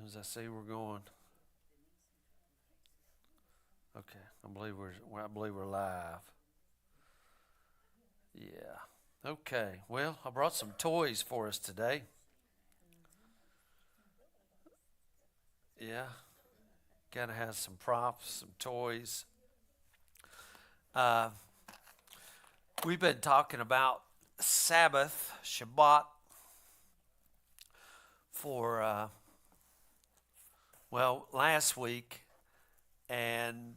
As I see we're going. Okay, I believe we're live. Yeah. Okay. Well, I brought some toys for us today. Yeah. Gotta have some props, some toys. Uh, we've been talking about Sabbath, Shabbat, for last week, and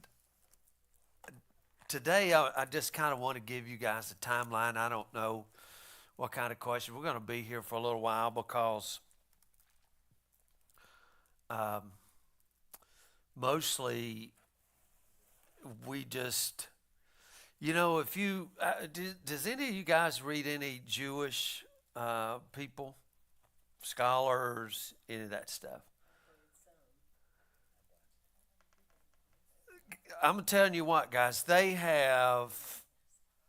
today I just kind of want to give you guys a timeline. I don't know what kind of question. We're going to be here for a little while because um, mostly we just, if you, does any of you guys read any Jewish people, scholars, any of that stuff? I'm telling you what, guys, they have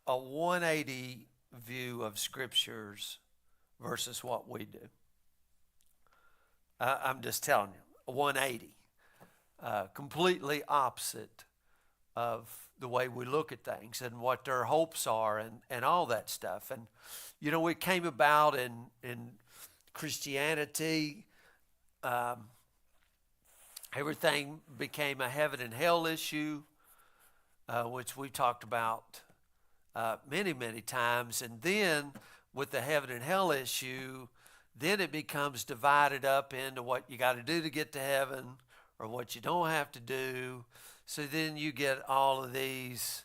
a 180 view of scriptures versus what we do. I'm just telling you, 180, completely opposite of the way we look at things and what their hopes are and all that stuff. And, it came about in Christianity. Everything became a heaven and hell issue, which we talked about many, many times. And then with the heaven and hell issue, then it becomes divided up into what you got to do to get to heaven or what you don't have to do. So then you get all of these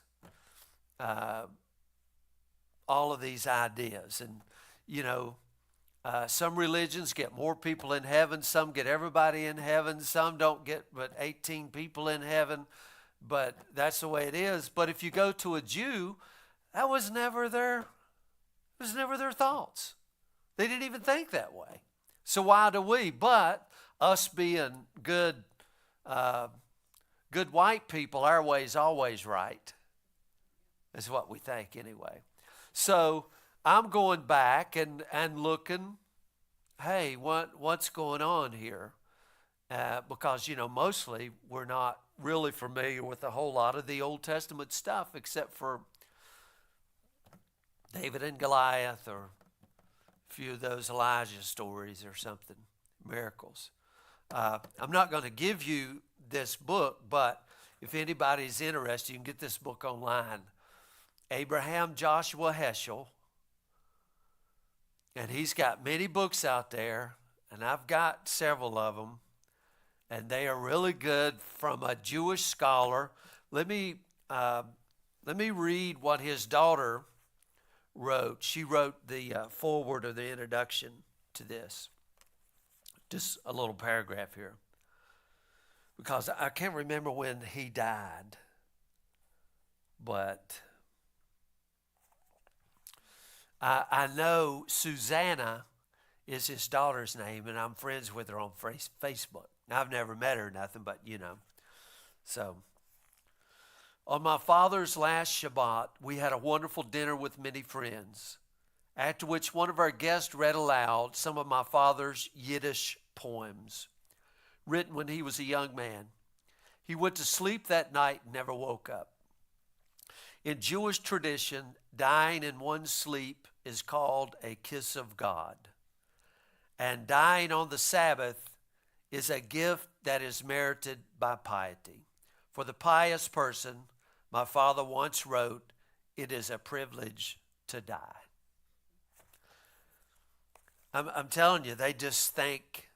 ideas. And, some religions get more people in heaven. Some get everybody in heaven. Some don't get but 18 people in heaven. But that's the way it is. But if you go to a Jew, that was never their thoughts. They didn't even think that way. So why do we? But us being good white people, our way's always right. Is what we think anyway. So I'm going back and looking, hey, what's going on here? Because, mostly we're not really familiar with a whole lot of the Old Testament stuff except for David and Goliath or a few of those Elijah stories or something, miracles. I'm not going to give you this book, but if anybody's interested, you can get this book online. Abraham Joshua Heschel. And he's got many books out there, and I've got several of them, and they are really good from a Jewish scholar. Let me read what his daughter wrote. She wrote the foreword or the introduction to this. Just a little paragraph here. Because I can't remember when he died, but I know Susanna is his daughter's name, and I'm friends with her on Facebook. I've never met her or nothing, but So, on my father's last Shabbat, we had a wonderful dinner with many friends, after which one of our guests read aloud some of my father's Yiddish poems, written when he was a young man. He went to sleep that night and never woke up. In Jewish tradition, dying in one's sleep is called a kiss of God. And dying on the Sabbath is a gift that is merited by piety. For the pious person, my father once wrote, it is a privilege to die. I'm telling you, they just think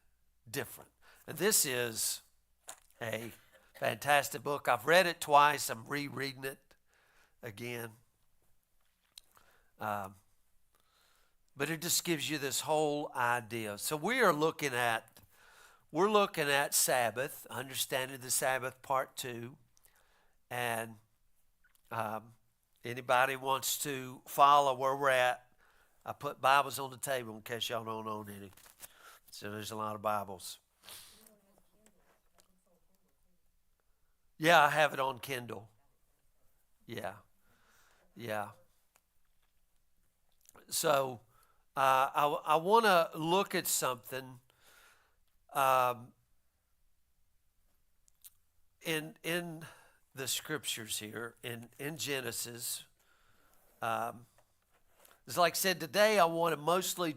different. And this is a fantastic book. I've read it twice. I'm rereading it again. But it just gives you this whole idea. So we're looking at Sabbath, understanding the Sabbath part 2. And anybody wants to follow where we're at, I put Bibles on the table in case y'all don't own any. So there's a lot of Bibles. Yeah, I have it on Kindle. Yeah. So I want to look at something in the scriptures here, in Genesis, it's like I said, today I want to mostly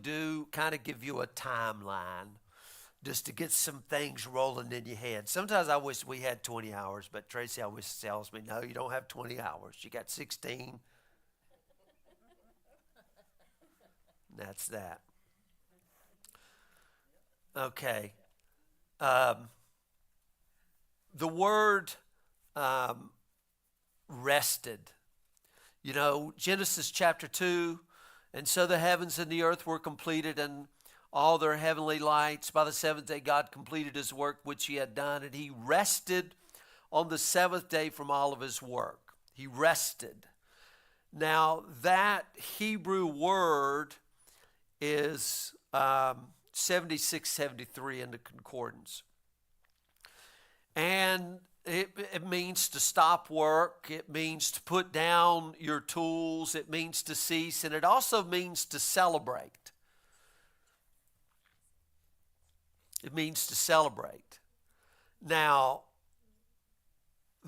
kind of give you a timeline just to get some things rolling in your head. Sometimes I wish we had 20 hours, but Tracy always tells me, no, you don't have 20 hours. You got 16. That's that. Okay. The word rested. You know, Genesis chapter 2, and so the heavens and the earth were completed, and all their heavenly lights. By the seventh day, God completed his work which he had done, and he rested on the seventh day from all of his work. He rested. Now, that Hebrew word is 7673 in the concordance. And it means to stop work. It means to put down your tools. It means to cease. And it also means to celebrate. It means to celebrate. Now,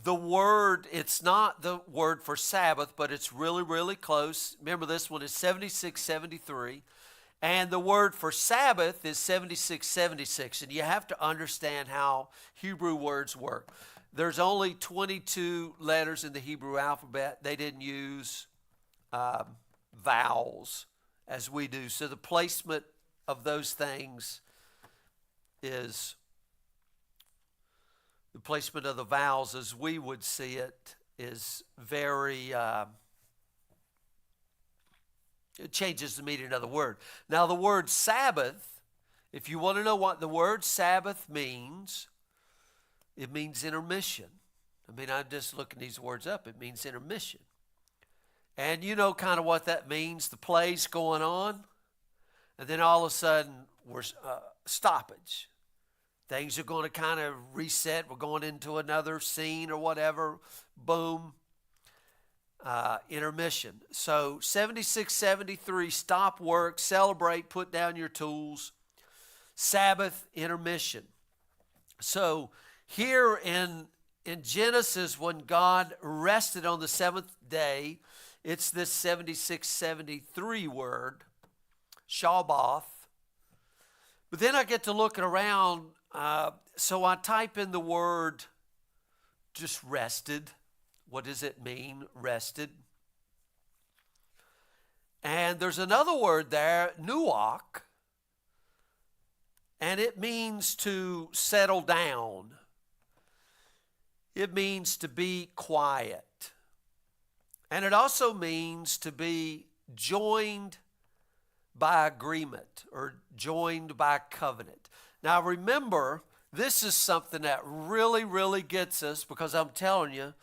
the word, it's not the word for Sabbath, but it's really, really close. Remember, this one is 7673. And the word for Sabbath is 7676. And you have to understand how Hebrew words work. There's only 22 letters in the Hebrew alphabet. They didn't use vowels as we do. So the placement of those things is, the placement of the vowels as we would see it is very, it changes the meaning of the word. Now the word Sabbath, if you want to know what the word Sabbath means, it means intermission. I mean, I'm just looking these words up. It means intermission. And you know kind of what that means. The play's going on, and then all of a sudden we're stoppage. Things are going to kind of reset. We're going into another scene or whatever. Boom. Intermission. So 7673, stop work, celebrate, put down your tools. Sabbath, intermission. So here in Genesis, when God rested on the seventh day, it's this 7673 word, Shabbath. But then I get to looking around, so I type in the word just rested. What does it mean, rested? And there's another word there, nuach, and it means to settle down. It means to be quiet. And it also means to be joined by agreement or joined by covenant. Now remember, this is something that really, really gets us, because I'm telling you,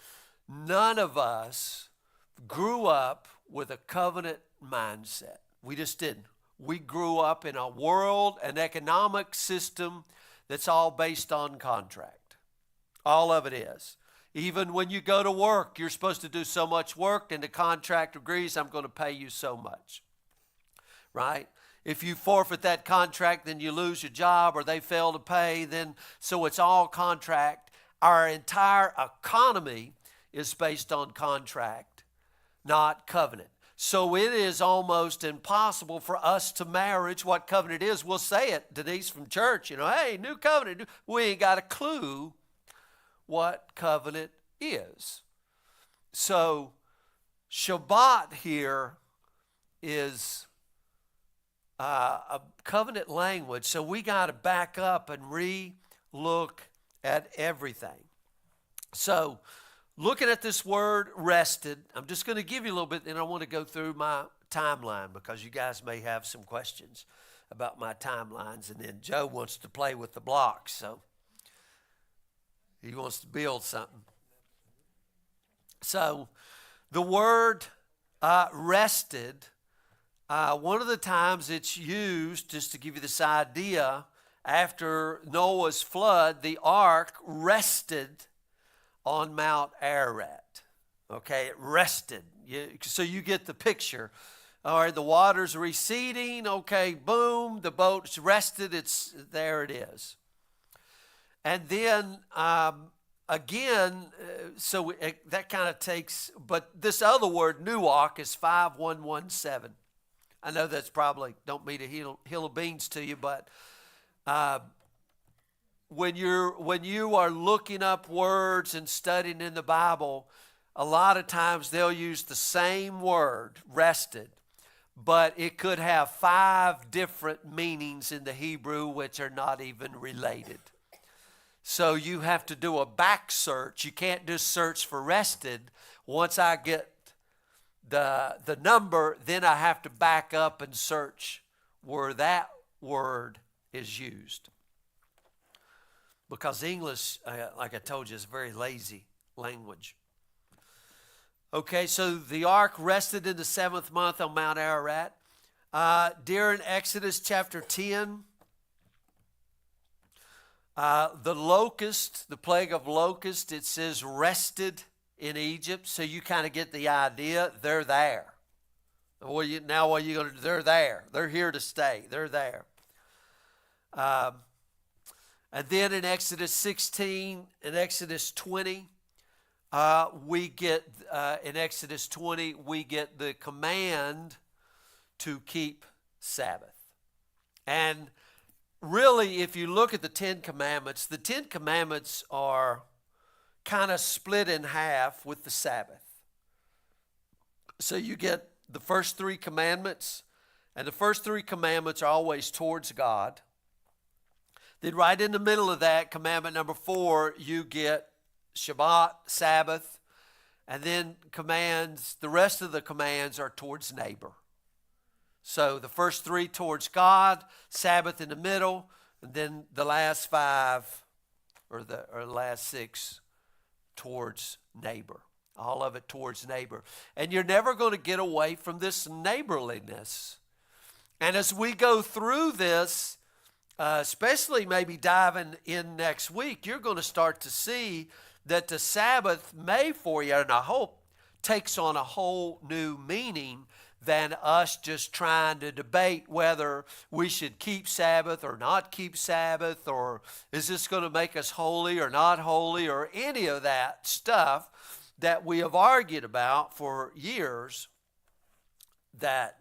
none of us grew up with a covenant mindset. We just didn't. We grew up in a world, an economic system that's all based on contract. All of it is. Even when you go to work, you're supposed to do so much work, and the contract agrees, I'm going to pay you so much. Right? If you forfeit that contract, then you lose your job, or they fail to pay, then so it's all contract. Our entire economy is based on contract, not covenant. So it is almost impossible for us to marriage what covenant is. We'll say it, Denise from church, hey, new covenant. We ain't got a clue what covenant is. So Shabbat here is a covenant language. So we got to back up and re-look at everything. So looking at this word rested, I'm just going to give you a little bit, and I want to go through my timeline because you guys may have some questions about my timelines. And then Joe wants to play with the blocks, so he wants to build something. So the word rested, one of the times it's used, just to give you this idea, after Noah's flood, the ark rested on Mount Ararat. Okay, it rested. So you get the picture. All right, the water's receding. Okay, boom, the boat's rested. There it is. And then again, that kind of takes, but this other word, nuach, is 5117. I know that's probably, don't mean a hill of beans to you, but when you are looking up words and studying in the Bible, a lot of times they'll use the same word, rested, but it could have 5 different meanings in the Hebrew which are not even related. So you have to do a back search. You can't just search for rested. Once I get the number, then I have to back up and search where that word is used. Because English, like I told you, is a very lazy language. Okay, so the ark rested in the 7th month on Mount Ararat. During Exodus chapter 10, the plague of locust, it says rested in Egypt. So you kind of get the idea, they're there. What are you going to do? They're there. They're here to stay. They're there. And then in Exodus 16 and Exodus 20, we get the command to keep Sabbath. And really, if you look at the 10 Commandments, the 10 Commandments are kind of split in half with the Sabbath. So you get the first 3 commandments, and the first 3 commandments are always towards God. Then right in the middle of that, commandment number 4, you get Shabbat, Sabbath, and then the rest of the commands are towards neighbor. So the first 3 towards God, Sabbath in the middle, and then the last 5 or the last 6 towards neighbor. All of it towards neighbor. And you're never going to get away from this neighborliness. And as we go through this, especially maybe diving in next week, you're going to start to see that the Sabbath may for you, and I hope, takes on a whole new meaning than us just trying to debate whether we should keep Sabbath or not keep Sabbath, or is this going to make us holy or not holy, or any of that stuff that we have argued about for years, that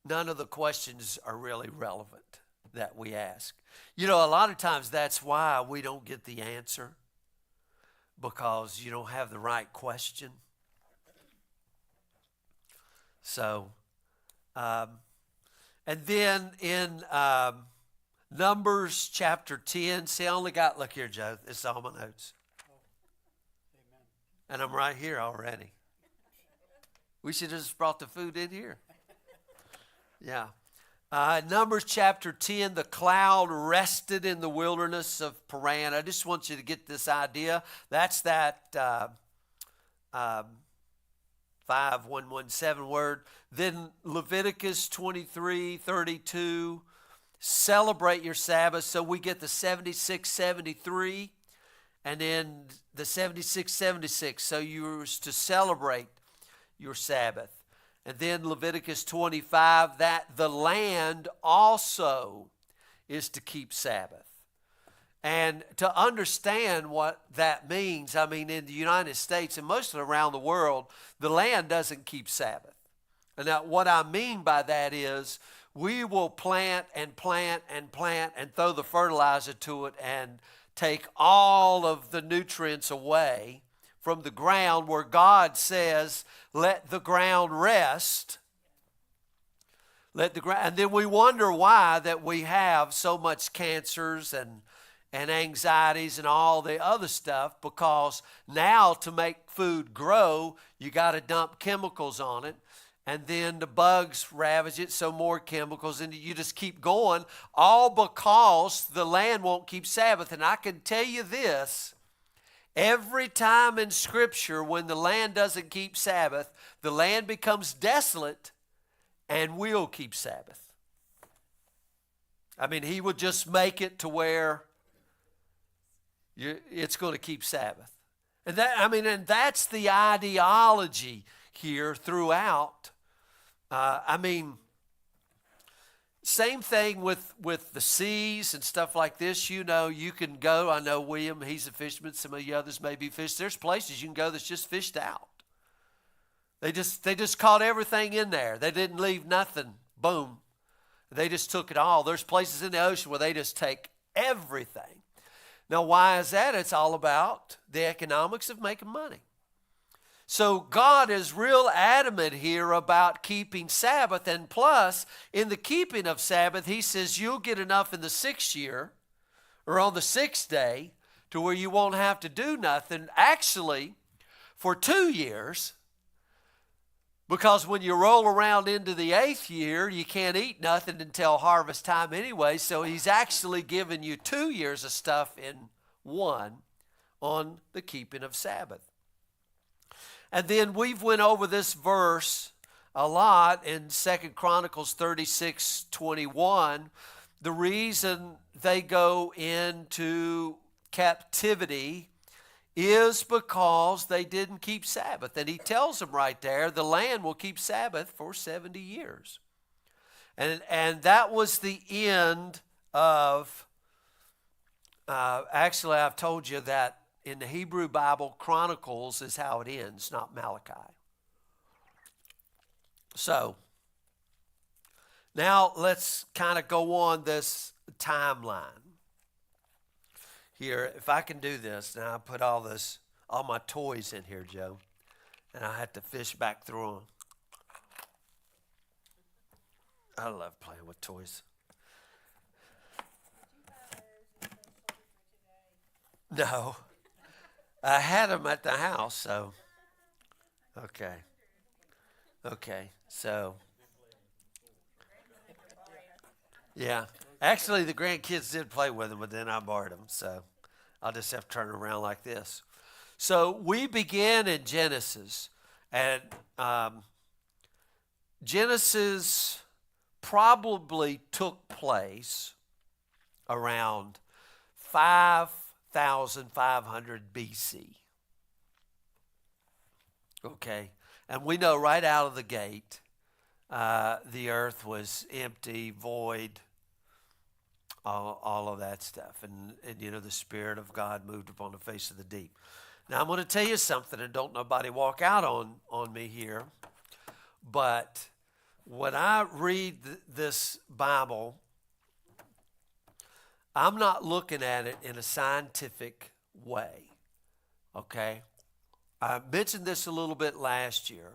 none of the questions are really relevant that we ask. You know, a lot of times that's why we don't get the answer, because you don't have the right question. So, and then in Numbers chapter 10, see, I only got, look here, Joe, this is all my notes. Amen. And I'm right here already. We should have just brought the food in here. Yeah. Numbers chapter 10, the cloud rested in the wilderness of Paran. I just want you to get this idea. That's that 5117 word. Then Leviticus 23:32, celebrate your Sabbath. So we get the 76:73 and then the 76:76. So you're to celebrate your Sabbath. And then Leviticus 25, that the land also is to keep Sabbath. And to understand what that means, I mean, in the United States and mostly around the world, the land doesn't keep Sabbath. And now what I mean by that is we will plant and plant and plant and throw the fertilizer to it and take all of the nutrients away from the ground, where God says, let the ground rest. And then we wonder why that we have so much cancers and anxieties and all the other stuff, because now to make food grow, you got to dump chemicals on it, and then the bugs ravage it, so more chemicals, and you just keep going, all because the land won't keep Sabbath. And I can tell you this, every time in Scripture when the land doesn't keep Sabbath, the land becomes desolate and will keep Sabbath. I mean, he would just make it to where it's going to keep Sabbath. And that's the ideology here throughout. Same thing with the seas and stuff like this. You know, you can go. I know William, he's a fisherman. Some of the others may be fish. There's places you can go that's just fished out. They just caught everything in there. They didn't leave nothing. Boom. They just took it all. There's places in the ocean where they just take everything. Now, why is that? It's all about the economics of making money. So God is real adamant here about keeping Sabbath, and plus, in the keeping of Sabbath, he says you'll get enough in the 6th year, or on the 6th day, to where you won't have to do nothing. Actually, for 2 years, because when you roll around into the 8th year, you can't eat nothing until harvest time anyway, so he's actually given you 2 years of stuff in one on the keeping of Sabbath. And then we've went over this verse a lot in 2 Chronicles 36:21. The reason they go into captivity is because they didn't keep Sabbath. And he tells them right there, the land will keep Sabbath for 70 years. And that was the end of, actually I've told you that in the Hebrew Bible, Chronicles is how it ends, not Malachi. So, now let's kind of go on this timeline. Here, if I can do this, now I put all my toys in here, Joe, and I had to fish back through them. I love playing with toys. No. I had them at the house, so. Okay, so. Yeah. Actually, the grandkids did play with them, but then I borrowed them, so I'll just have to turn around like this. So we begin in Genesis, and Genesis probably took place around 5,500 BC. Okay, and we know right out of the gate, the earth was empty, void, all of that stuff. And you know, the Spirit of God moved upon the face of the deep. Now, I'm going to tell you something, and don't nobody walk out on me here. But when I read this Bible, I'm not looking at it in a scientific way, okay? I mentioned this a little bit last year,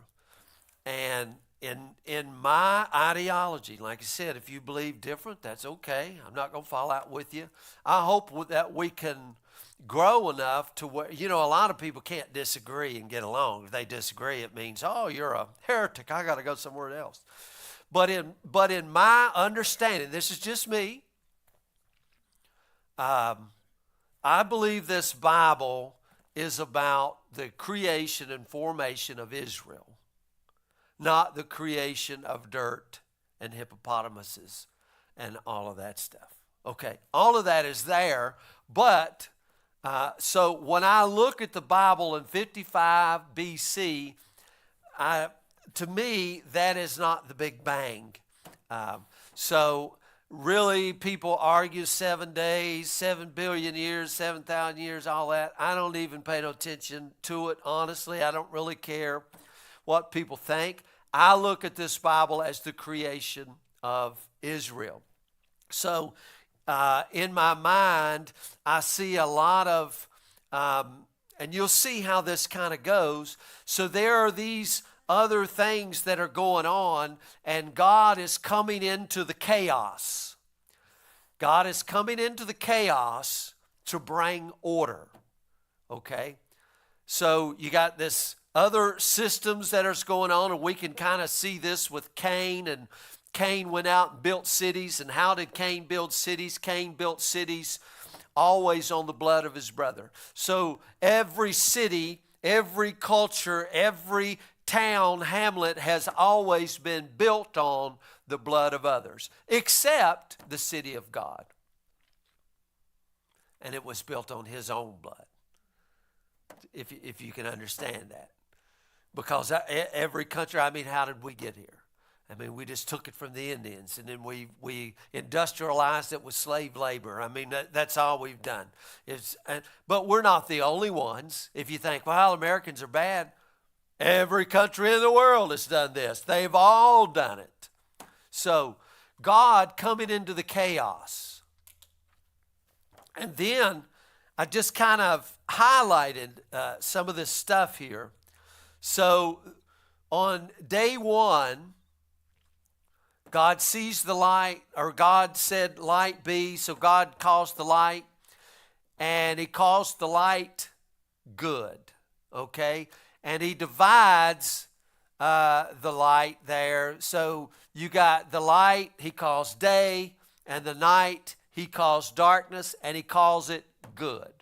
and in my ideology, like I said, if you believe different, that's okay. I'm not going to fall out with you. I hope that we can grow enough to where, you know, a lot of people can't disagree and get along. If they disagree, it means, oh, you're a heretic, I got to go somewhere else. But in my understanding, this is just me, I believe this Bible is about the creation and formation of Israel, not the creation of dirt and hippopotamuses and all of that stuff. Okay, all of that is there, but so when I look at the Bible in 55 BC, to me, that is not the Big Bang. So really, people argue 7 days, 7 billion years, 7,000 years, all that. I don't even pay no attention to it, honestly. I don't really care what people think. I look at this Bible as the creation of Israel. So in my mind, I see a lot of, and you'll see how this kind of goes. So there are these other things that are going on, and God is coming into the chaos. God is coming into the chaos to bring order. Okay? So you got this other systems that are going on, and we can kind of see this with Cain, and Cain went out and built cities. And how did Cain build cities? Cain built cities always on the blood of his brother. So every city, every culture, every town, hamlet has always been built on the blood of others, except the city of God. And it was built on his own blood, if you can understand that. Because every country, I mean, how did we get here? I mean, we just took it from the Indians, and then we industrialized it with slave labor. I mean, that's all we've done. But we're not the only ones. If you think, well, Americans are bad, every country in the world has done this. They've all done it. So God coming into the chaos. And then I just kind of highlighted some of this stuff here. So on day one, God sees the light, or God said, light be, so God calls the light, and he calls the light good, okay? And he divides the light there. So you got the light, he calls day, and the night, he calls darkness, and he calls it good.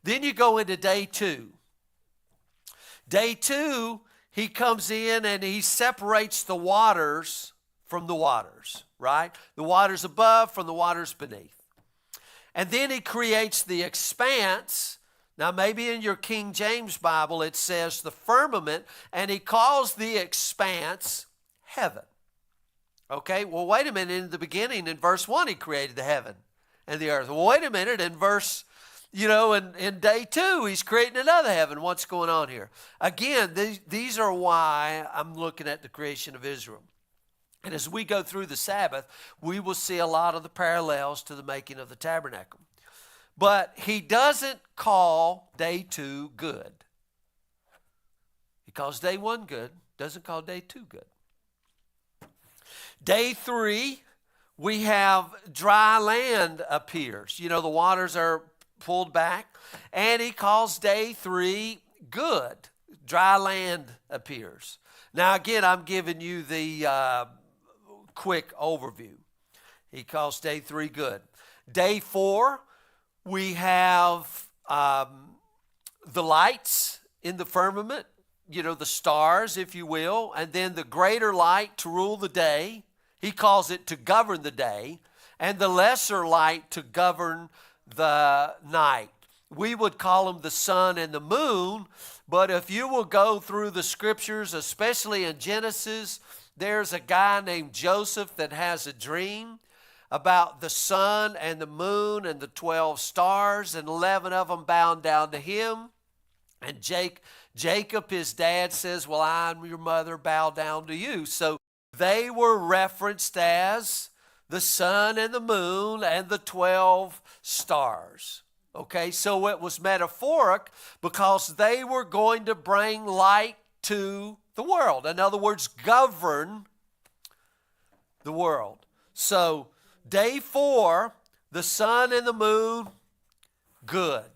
Then you go into day two. Day two, he comes in and he separates the waters from the waters, right? The waters above from the waters beneath. And then he creates the expanse. Now, maybe in your King James Bible it says the firmament, and he calls the expanse heaven. Okay, well, wait a minute. In the beginning, in verse 1, he created the heaven and the earth. Well, wait a minute. In verse, in day 2, he's creating another heaven. What's going on here? Again, these are why I'm looking at the creation of Israel. And as we go through the Sabbath, we will see a lot of the parallels to the making of the tabernacle. But he doesn't call day 2 good. He calls day 1 good, doesn't call day 2 good. Day 3, we have dry land appears. The waters are pulled back. And he calls day 3 good. Dry land appears. Now, again, I'm giving you the quick overview. He calls day 3 good. Day 4, we have the lights in the firmament, the stars, if you will, and then the greater light to rule the day. He calls it to govern the day, and the lesser light to govern the night. We would call them the sun and the moon, but if you will go through the scriptures, especially in Genesis, there's a guy named Joseph that has a dream about the sun and the moon and the 12 stars, and 11 of them bound down to him. And Jacob, his dad, says, well, I and your mother bow down to you. So they were referenced as the sun and the moon and the 12 stars. Okay, so it was metaphoric because they were going to bring light to the world. In other words, govern the world. So day 4, the sun and the moon, good.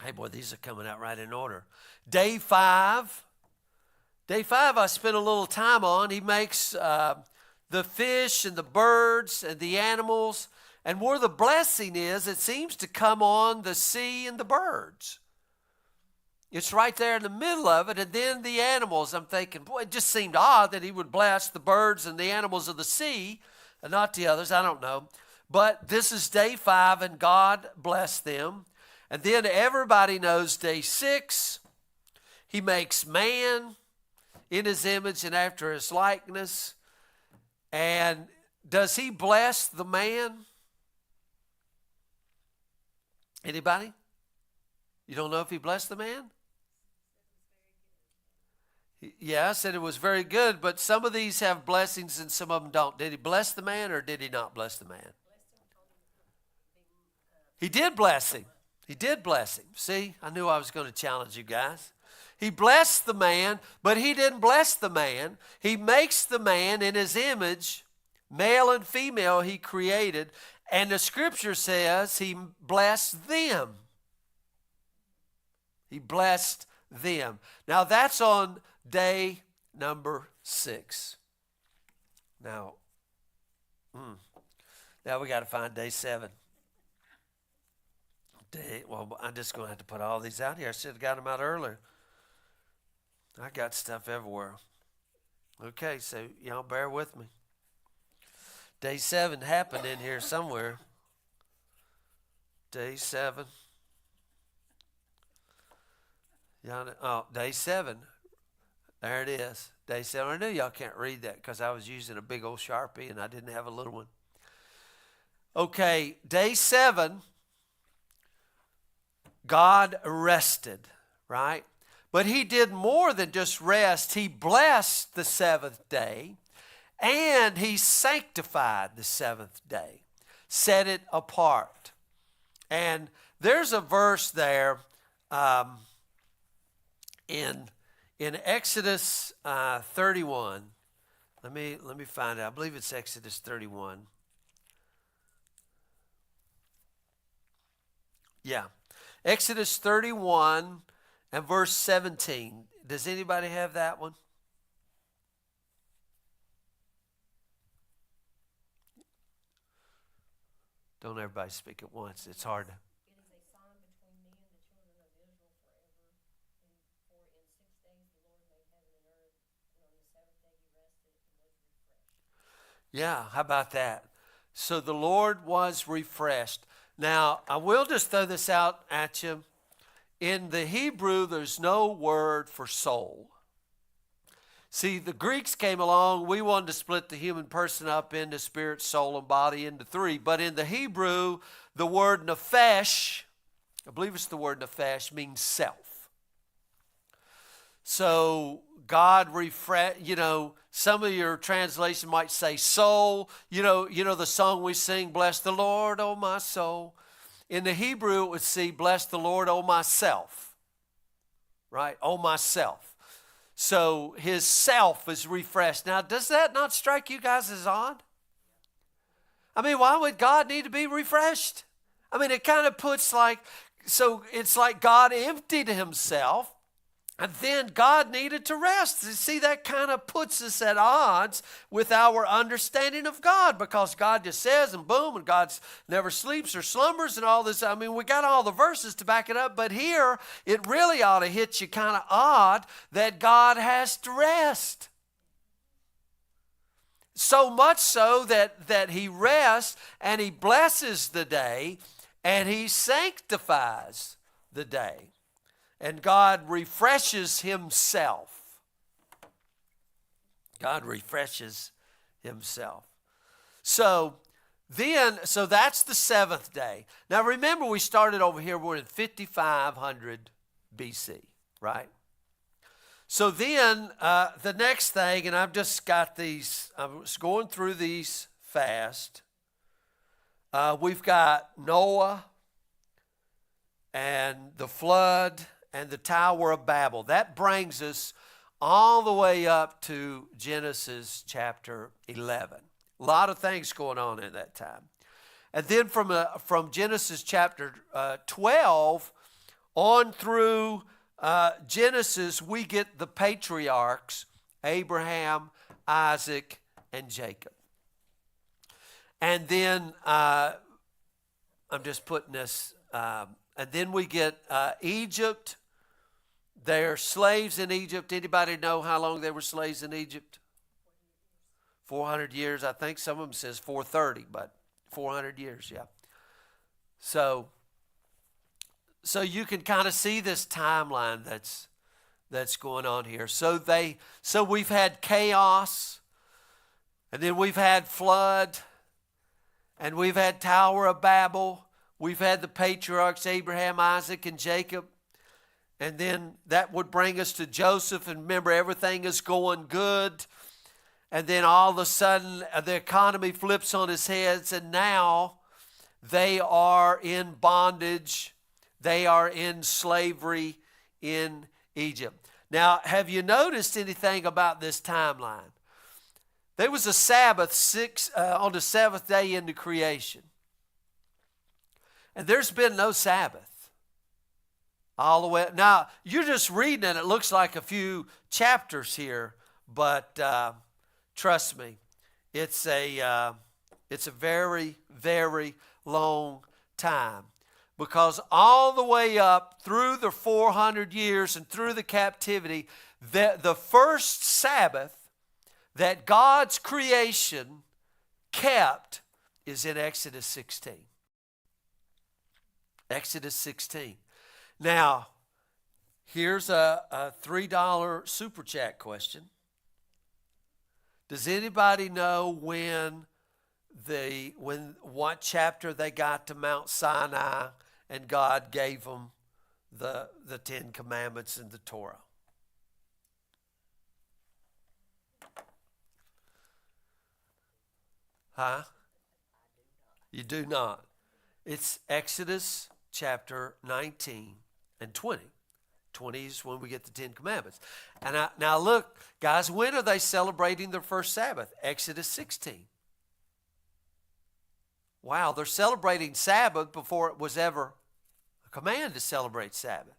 Hey, boy, these are coming out right in order. Day 5 I spent a little time on. He makes the fish and the birds and the animals. And where the blessing is, it seems to come on the sea and the birds. It's right there in the middle of it. And then the animals, I'm thinking, boy, it just seemed odd that he would bless the birds and the animals of the sea and not the others. I don't know. But this is day 5, and God blessed them. And then everybody knows day 6, he makes man in his image and after his likeness. And does he bless the man? Anybody? You don't know if he blessed the man? Yeah, I said it was very good, but some of these have blessings and some of them don't. Did he bless the man or did he not bless the man? He did bless him. He did bless him. See, I knew I was going to challenge you guys. He blessed the man, but he didn't bless the man. He makes the man in his image, male and female he created, and the scripture says he blessed them. He blessed them. Now that's on day number 6. Now we got to find day 7. Well, I'm just going to have to put all these out here. I should have got them out earlier. I got stuff everywhere. Okay, so y'all bear with me. Day 7 happened in here somewhere. Day 7. Day 7. There it is. Day 7. I knew y'all can't read that because I was using a big old Sharpie and I didn't have a little one. Okay, day 7, God rested, right? But he did more than just rest. He blessed the 7th day and he sanctified the 7th day, set it apart. And there's a verse there in Exodus 31. Let me find it. I believe it's Exodus 31. Yeah. Exodus 31 and verse 17. Does anybody have that one? Don't everybody speak at once. It's hard to. It is a sign between me and the children of Israel forever. For in 6 days the Lord made heaven and earth, and on the 7th day he rested and was refreshed. Yeah, how about that? So the Lord was refreshed. Now, I will just throw this out at you. In the Hebrew, there's no word for soul. See, the Greeks came along. We wanted to split the human person up into spirit, soul, and body into 3. But in the Hebrew, the word nephesh, I believe it's the word nephesh, means self. So God some of your translation might say soul. You know the song we sing, bless the Lord, oh my soul. In the Hebrew, it would say, bless the Lord, oh myself. Right? Oh myself. So his self is refreshed. Now, does that not strike you guys as odd? I mean, why would God need to be refreshed? I mean, it kind of puts it's like God emptied himself and then God needed to rest. You see, that kind of puts us at odds with our understanding of God, because God just says and boom, and God never sleeps or slumbers and all this. I mean, we got all the verses to back it up, but here it really ought to hit you kind of odd that God has to rest. So much so that he rests and he blesses the day and he sanctifies the day. And God refreshes himself. God refreshes himself. So that's the 7th day. Now remember, we started over here, we're in 5500 BC, right? So then the next thing, and I've just got these, I was going through these fast. We've got Noah and the flood and the Tower of Babel. That brings us all the way up to Genesis chapter 11. A lot of things going on in that time. And then from Genesis chapter 12 on through Genesis, we get the patriarchs, Abraham, Isaac, and Jacob. And then I'm just putting this, and then we get Egypt. They're slaves in Egypt. Anybody know how long they were slaves in Egypt? 400 years. I think some of them says 430, but 400 years, yeah. So you can kind of see this timeline that's going on here. So we've had chaos, and then we've had flood, and we've had Tower of Babel. We've had the patriarchs, Abraham, Isaac, and Jacob. And then that would bring us to Joseph. And remember, everything is going good. And then all of a sudden, the economy flips on its heads. And now they are in bondage. They are in slavery in Egypt. Now, have you noticed anything about this timeline? There was a Sabbath on the 7th day into creation. And there's been no Sabbath all the way. Now, you're just reading it. It looks like a few chapters here, but trust me, it's a very, very long time, because all the way up through the 400 years and through the captivity, the first Sabbath that God's creation kept is in Exodus 16. Exodus 16. Now, Here's a $3 super chat question. Does anybody know what chapter they got to Mount Sinai and God gave them the Ten Commandments and the Torah? Huh? You do not. It's Exodus chapter 19 and 20. 20 is when we get the Ten Commandments. And now look, guys, when are they celebrating their first Sabbath? Exodus 16. Wow, they're celebrating Sabbath before it was ever a command to celebrate Sabbath.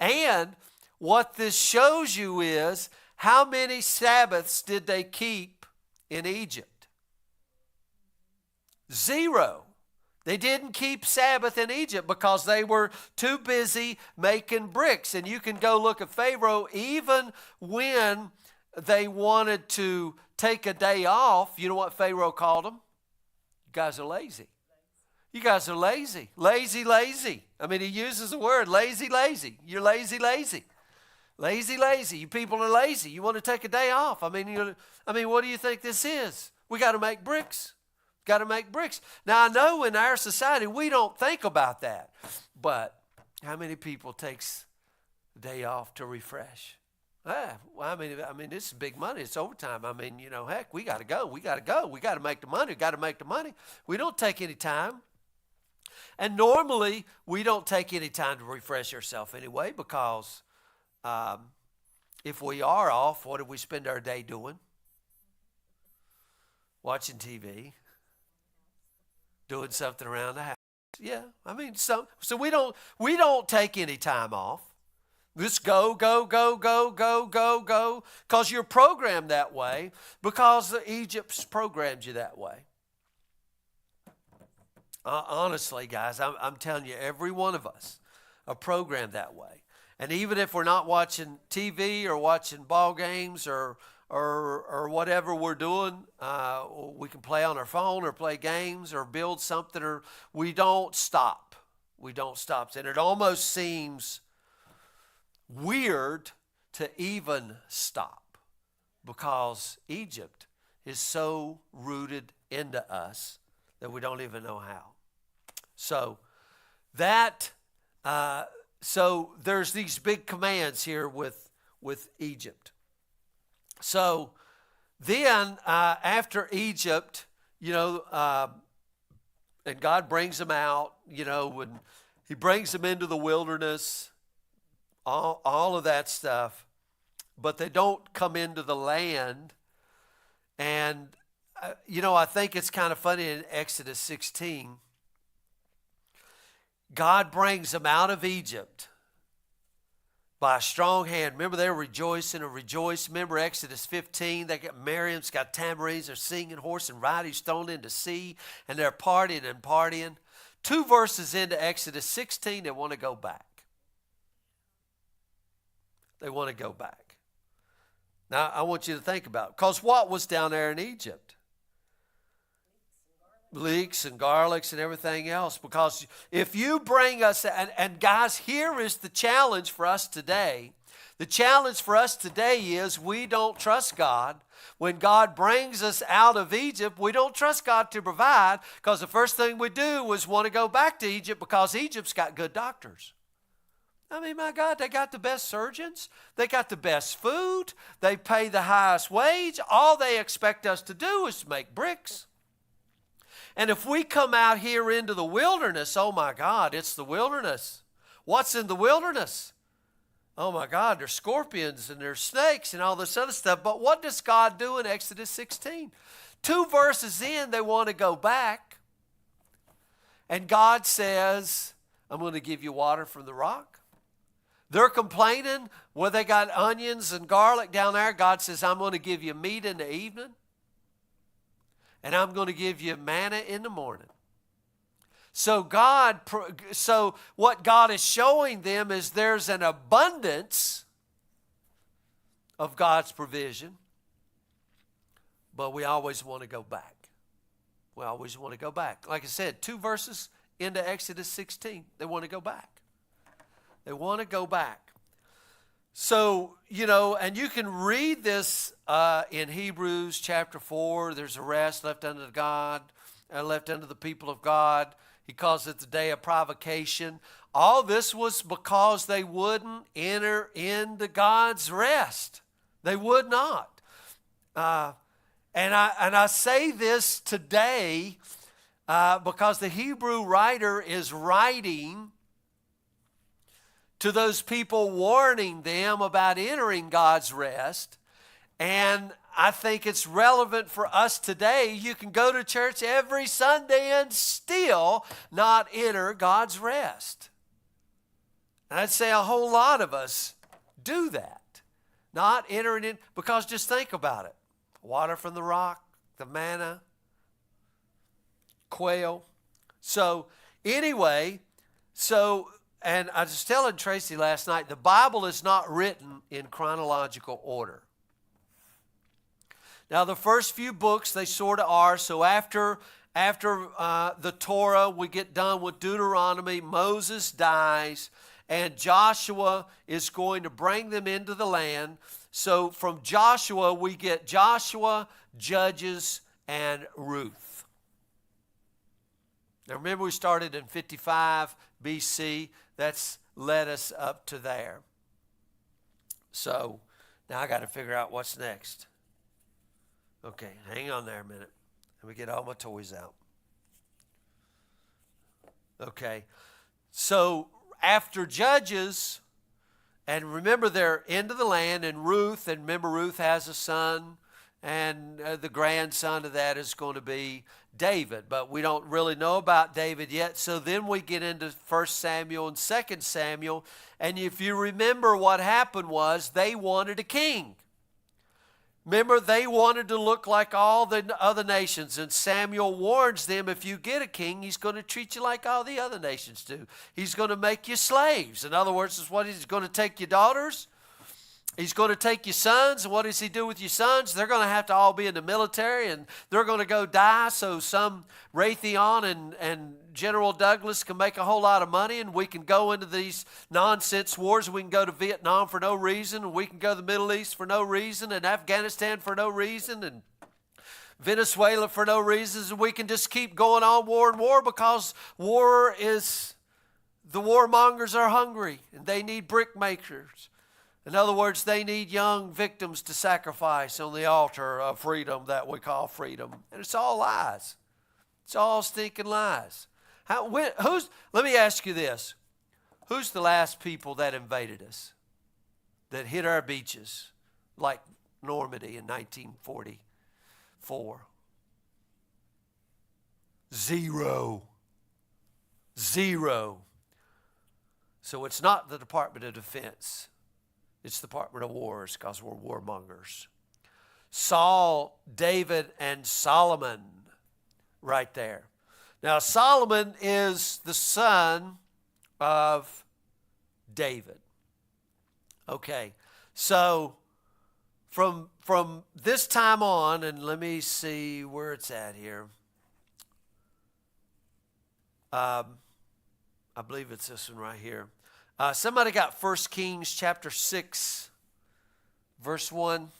And what this shows you is how many Sabbaths did they keep in Egypt? 0. They didn't keep Sabbath in Egypt because they were too busy making bricks. And you can go look at Pharaoh, even when they wanted to take a day off, you know what Pharaoh called them? You guys are lazy. You guys are lazy. Lazy, lazy. I mean, he uses the word lazy, lazy. You're lazy, lazy. Lazy, lazy. You people are lazy. You want to take a day off. I mean, what do you think this is? We got to make bricks. Got to make bricks. Now, I know in our society we don't think about that, but how many people takes a day off to refresh? I mean, this is big money. It's overtime. I mean, heck, we got to go. We got to go. We got to make the money. Got to make the money. We don't take any time. And normally we don't take any time to refresh ourselves anyway, because if we are off, what do we spend our day doing? Watching TV. Doing something around the house. Yeah, I mean, so we don't take any time off. Just go, because you're programmed that way, because Egypt's programmed you that way. Honestly, guys, I'm telling you, every one of us are programmed that way. And even if we're not watching TV or watching ball games or whatever we're doing, we can play on our phone or play games or build something, or we don't stop. We don't stop. And it almost seems weird to even stop, because Egypt is so rooted into us that we don't even know how. So so there's these big commands here with Egypt. So then after Egypt, and God brings them out, when he brings them into the wilderness, all of that stuff, but they don't come into the land. And, I think it's kind of funny in Exodus 16, God brings them out of Egypt by a strong hand. Remember, they were rejoicing and rejoicing. Remember Exodus 15, they got Miriam's got tamarines, they're singing, horse and rider, he's thrown into sea, and they're partying and partying. 2 verses into Exodus 16, they want to go back. They want to go back. Now, I want you to think about it, because what was down there in Egypt? Leeks and garlics and everything else. Because if you bring us, and guys, here is the challenge for us today. The challenge for us today is we don't trust God. When God brings us out of Egypt, we don't trust God to provide, because the first thing we do is want to go back to Egypt, because Egypt's got good doctors. I mean, my God, they got the best surgeons. They got the best food. They pay the highest wage. All they expect us to do is make bricks. And if we come out here into the wilderness, oh my God, it's the wilderness. What's in the wilderness? Oh my God, there's scorpions and there's snakes and all this other stuff. But what does God do in Exodus 16? 2 verses in, they want to go back. And God says, I'm going to give you water from the rock. They're complaining where they got onions and garlic down there. God says, I'm going to give you meat in the evening. And I'm going to give you manna in the morning. So what God is showing them is there's an abundance of God's provision, but we always want to go back. We always want to go back. Like I said, 2 verses into Exodus 16, they want to go back. They want to go back. So, and you can read this in Hebrews chapter 4. There's a rest left unto God, left unto the people of God. He calls it the day of provocation. All this was because they wouldn't enter into God's rest. They would not. And I say this today because the Hebrew writer is writing to those people, warning them about entering God's rest. And I think it's relevant for us today. You can go to church every Sunday and still not enter God's rest. And I'd say a whole lot of us do that. Not entering in, because just think about it. Water from the rock, the manna, quail. So anyway, and I was telling Tracy last night, the Bible is not written in chronological order. Now, the first few books, they sort of are. So after the Torah, we get done with Deuteronomy, Moses dies, and Joshua is going to bring them into the land. So from Joshua, we get Joshua, Judges, and Ruth. Now, remember, we started in 55 BC. That's led us up to there. So now I got to figure out what's next. Okay, hang on there a minute. Let me get all my toys out. Okay, so after Judges, and remember they're into the land, and Ruth, and remember Ruth has a son, and the grandson of that is going to be David, but we don't really know about David yet. So then we get into 1 Samuel and 2 Samuel, and if you remember what happened was they wanted a king. Remember, they wanted to look like all the other nations, and Samuel warns them, if you get a king, he's going to treat you like all the other nations do. He's going to make you slaves. In other words, it's what he's going to take your daughters. He's going to take your sons, and what does he do with your sons? They're going to have to all be in the military, and they're going to go die so some Raytheon and General Douglas can make a whole lot of money, and we can go into these nonsense wars. We can go to Vietnam for no reason, and we can go to the Middle East for no reason, and Afghanistan for no reason, and Venezuela for no reasons, and we can just keep going on war and war because war is, the warmongers are hungry, and they need brick makers. In other words, they need young victims to sacrifice on the altar of freedom that we call freedom. And it's all lies. It's all stinking lies. Let me ask you this. Who's the last people that invaded us, that hit our beaches, like Normandy in 1944? Zero. So it's not the Department of Defense. It's the Department of Wars, because we're warmongers. Saul, David, and Solomon, right there. Now, Solomon is the son of David. Okay, so from this time on, and let me see where it's at here. I believe it's this one right here. Somebody got 1 Kings chapter 6, verse 1.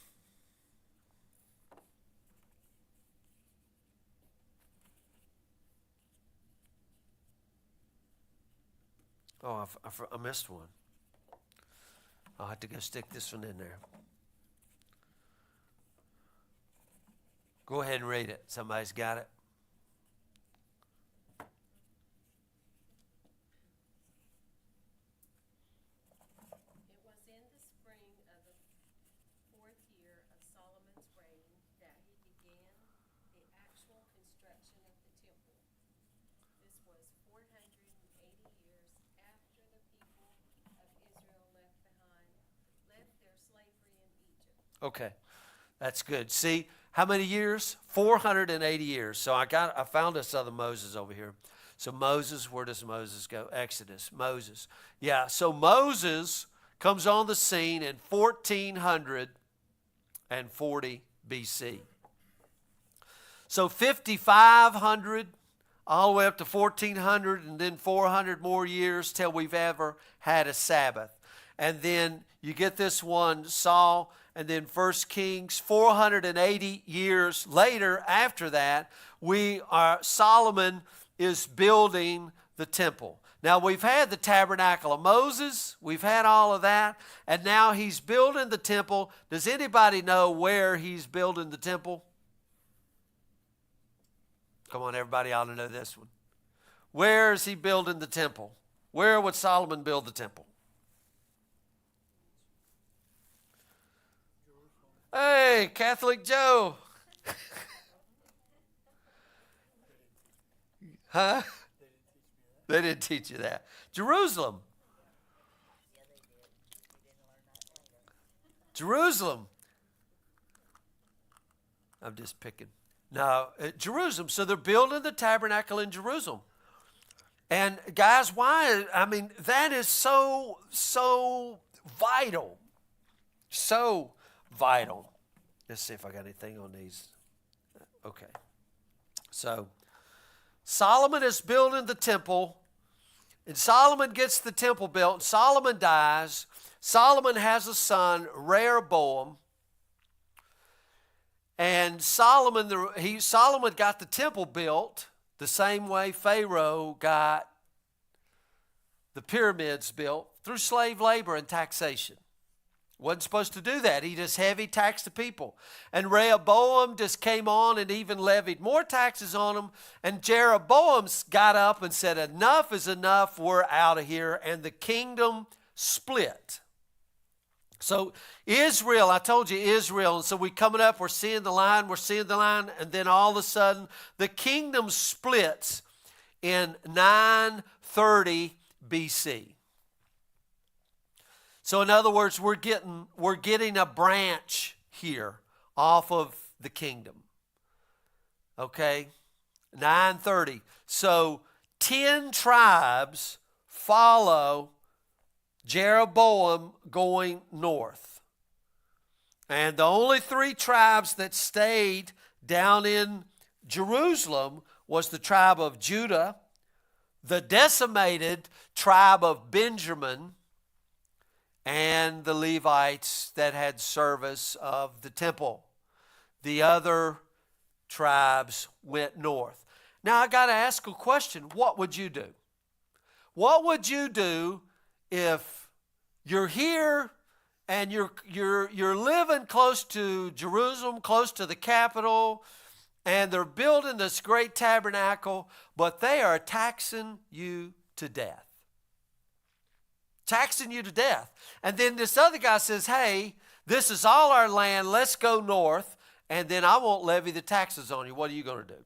Oh, I missed one. I'll have to go stick this one in there. Go ahead and read it. Somebody's got it. It was in the spring of the 4th year of Solomon's reign that he began the actual construction of the temple. This was 480 years after the people of Israel left their slavery in Egypt. Okay, that's good. See, how many years? 480 years. So I found this other Moses over here. So Moses, where does Moses go? Exodus, Moses. Yeah, so Moses comes on the scene in 1440 BC. So 5,500 all the way up to 1,400, and then 400 more years till we've ever had a Sabbath. and then you get this one, Saul, and then 1 Kings, 480 years later after that, Solomon is building the temple. Now, we've had the tabernacle of Moses, we've had all of that, and now he's building the temple. Does anybody know where he's building the temple? Come on, everybody ought to know this one. Where is he building the temple? Where would Solomon build the temple? Hey, Catholic Joe. Huh? They didn't teach you that. Jerusalem. Jerusalem. I'm just picking. No, Jerusalem. So they're building the tabernacle in Jerusalem. And guys, why? I mean, that is so vital. So vital. Let's see if I got anything on these. Okay. So Solomon is building the temple, and Solomon gets the temple built, and Solomon dies. Solomon has a son, Rehoboam, and Solomon got the temple built the same way Pharaoh got the pyramids built, through slave labor and taxation. Wasn't supposed to do that. He just heavy taxed the people. And Rehoboam just came on and even levied more taxes on them. And Jeroboam got up and said, enough is enough, we're out of here. And the kingdom split. So Israel, I told you Israel, and so we're coming up, we're seeing the line, and then all of a sudden the kingdom splits in 930 BC. So in other words, we're getting a branch here off of the kingdom. Okay? 930. So 10 tribes follow Jeroboam going north. And the only 3 tribes that stayed down in Jerusalem was the tribe of Judah, the decimated tribe of Benjamin, and the Levites that had service of the temple. The other tribes went north. Now I got to ask a question. What would you do? What would you do if you're here and you're living close to Jerusalem, close to the capital, and they're building this great tabernacle, but they are taxing you to death? Taxing you to death. And then this other guy says, hey, this is all our land, let's go north, and then I won't levy the taxes on you. What are you going to do?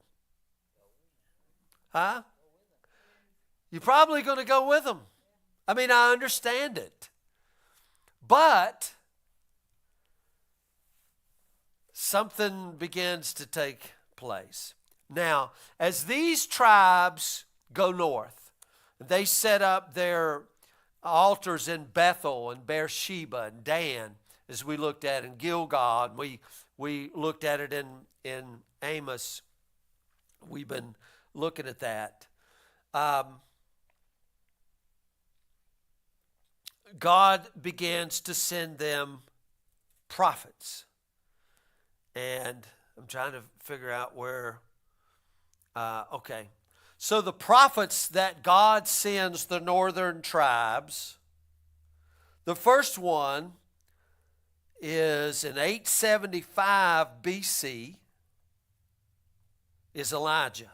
Huh? You're probably going to go with them. I mean, I understand it. But something begins to take place. Now, as these tribes go north, they set up their altars in Bethel and Beersheba and Dan, as we looked at in Gilgal, and we looked at it in Amos. We've been looking at that. God begins to send them prophets. And I'm trying to figure out where, okay. So the prophets that God sends the northern tribes, the first one is in 875 BC, is Elijah.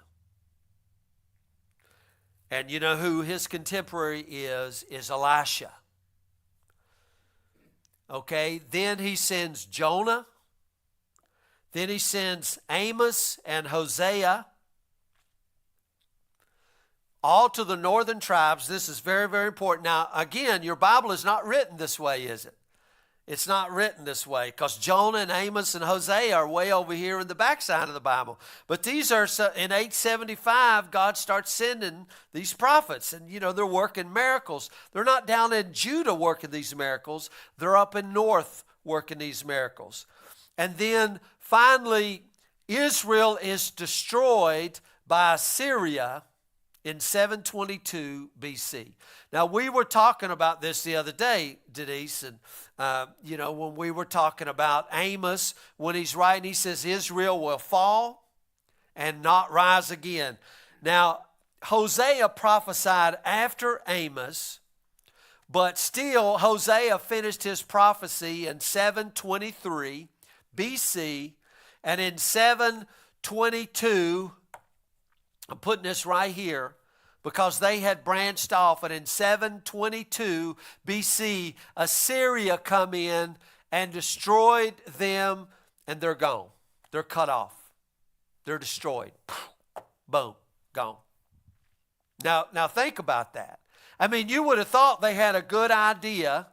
And you know who his contemporary is Elisha. Okay, then he sends Jonah. Then he sends Amos and Hosea, all to the northern tribes. This is very, very important. Now, again, your Bible is not written this way, is it? It's not written this way because Jonah and Amos and Hosea are way over here in the backside of the Bible. But these are, in 875, God starts sending these prophets. And, you know, they're working miracles. They're not down in Judah working these miracles. They're up in north working these miracles. And then finally, Israel is destroyed by Assyria in 722 BC. Now, we were talking about this the other day, Denise, and, when we were talking about Amos, when he's writing, he says, Israel will fall and not rise again. Now, Hosea prophesied after Amos, but still Hosea finished his prophecy in 723 BC, and in 722, I'm putting this right here, because they had branched off, and in 722 BC, Assyria come in and destroyed them, and they're gone. They're cut off. They're destroyed. Boom, gone. Now think about that. I mean, you would have thought they had a good idea,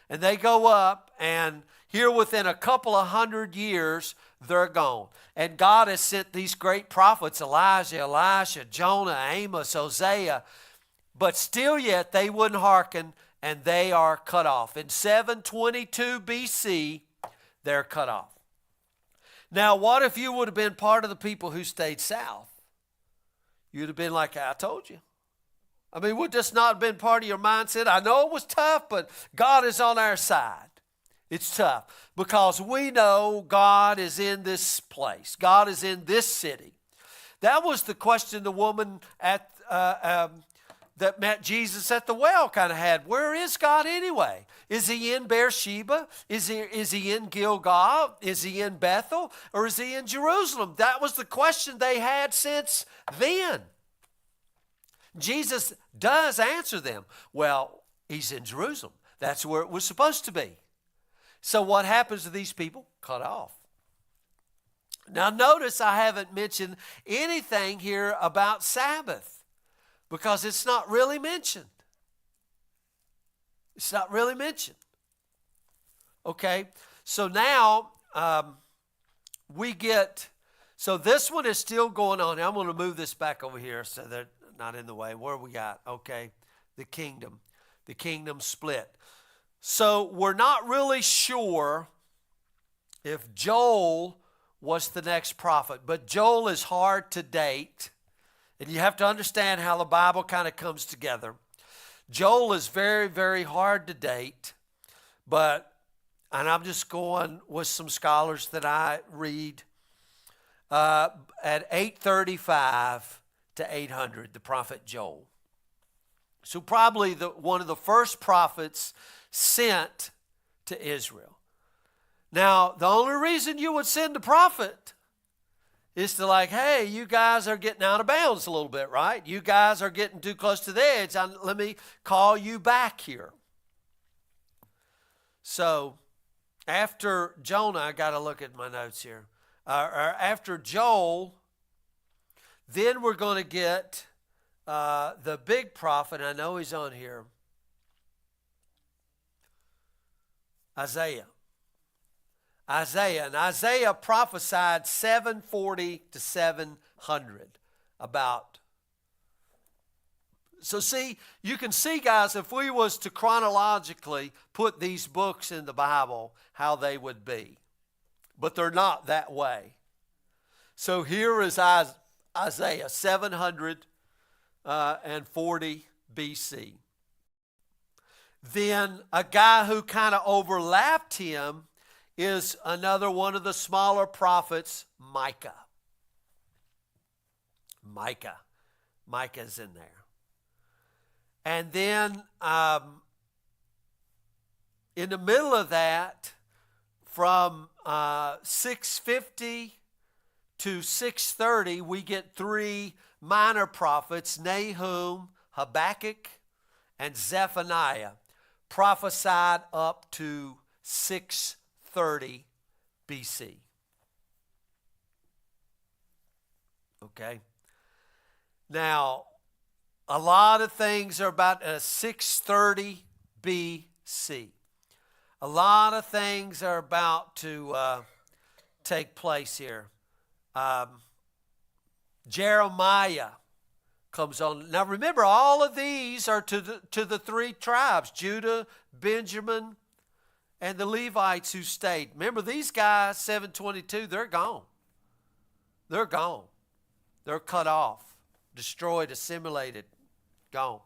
and they go up, and here within a couple of 100 years, they're gone. And God has sent these great prophets, Elijah, Elisha, Jonah, Amos, Hosea, but still yet they wouldn't hearken, and they are cut off. In 722 BC, they're cut off. Now, what if you would have been part of the people who stayed south? You'd have been like, I told you. I mean, would this not have been part of your mindset? I know it was tough, but God is on our side. It's tough because we know God is in this place. God is in this city. That was the question the woman at that met Jesus at the well kind of had. Where is God anyway? Is he in Beersheba? Is he in Gilgal? Is he in Bethel? Or is he in Jerusalem? That was the question they had since then. Jesus does answer them. Well, he's in Jerusalem. That's where it was supposed to be. So what happens to these people? Cut off. Now notice I haven't mentioned anything here about Sabbath because it's not really mentioned. It's not really mentioned. Okay, so now so this one is still going on. Now I'm going to move this back over here so they're not in the way. Where we got? Okay, the kingdom split. So we're not really sure if Joel was the next prophet, but Joel is hard to date, and you have to understand how the Bible kind of comes together. Joel is very, very hard to date, and I'm just going with some scholars that I read, at 835 to 800, the prophet Joel. So probably one of the first prophets sent to Israel. Now, the only reason you would send a prophet is to hey, you guys are getting out of bounds a little bit, right? You guys are getting too close to the edge. Let me call you back here. So, after Jonah, I got to look at my notes here. After Joel, then we're going to get the big prophet. I know he's on here. Isaiah. And Isaiah prophesied 740 to 700 about. So see, you can see, guys, if we was to chronologically put these books in the Bible, how they would be. But they're not that way. So here is Isaiah 740 BC. Then a guy who kind of overlapped him is another one of the smaller prophets, Micah. Micah's in there. And then in the middle of that, from 650 to 630, we get three minor prophets, Nahum, Habakkuk, and Zephaniah, prophesied up to 630 BC. Okay? Now, a lot of things are about 630 BC. A lot of things are about to take place here. Jeremiah comes on. Now remember, all of these are to the three tribes, Judah, Benjamin, and the Levites who stayed. Remember, these guys, 722, they're gone. They're gone. They're cut off. destroyed, assimilated, gone.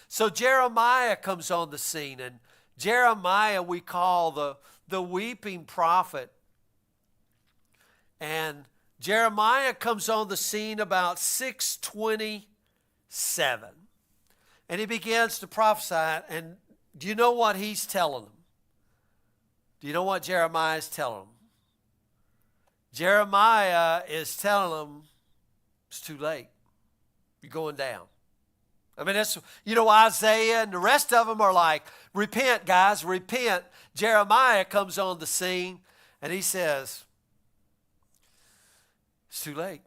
So Jeremiah comes on the scene, and Jeremiah we call the weeping prophet. And Jeremiah comes on the scene about 627. And he begins to prophesy. And do you know what he's telling them? Do you know what Jeremiah is telling them? Jeremiah is telling them it's too late. You're going down. I mean, that's, Isaiah and the rest of them are like, repent, guys, repent. Jeremiah comes on the scene and he says, it's too late.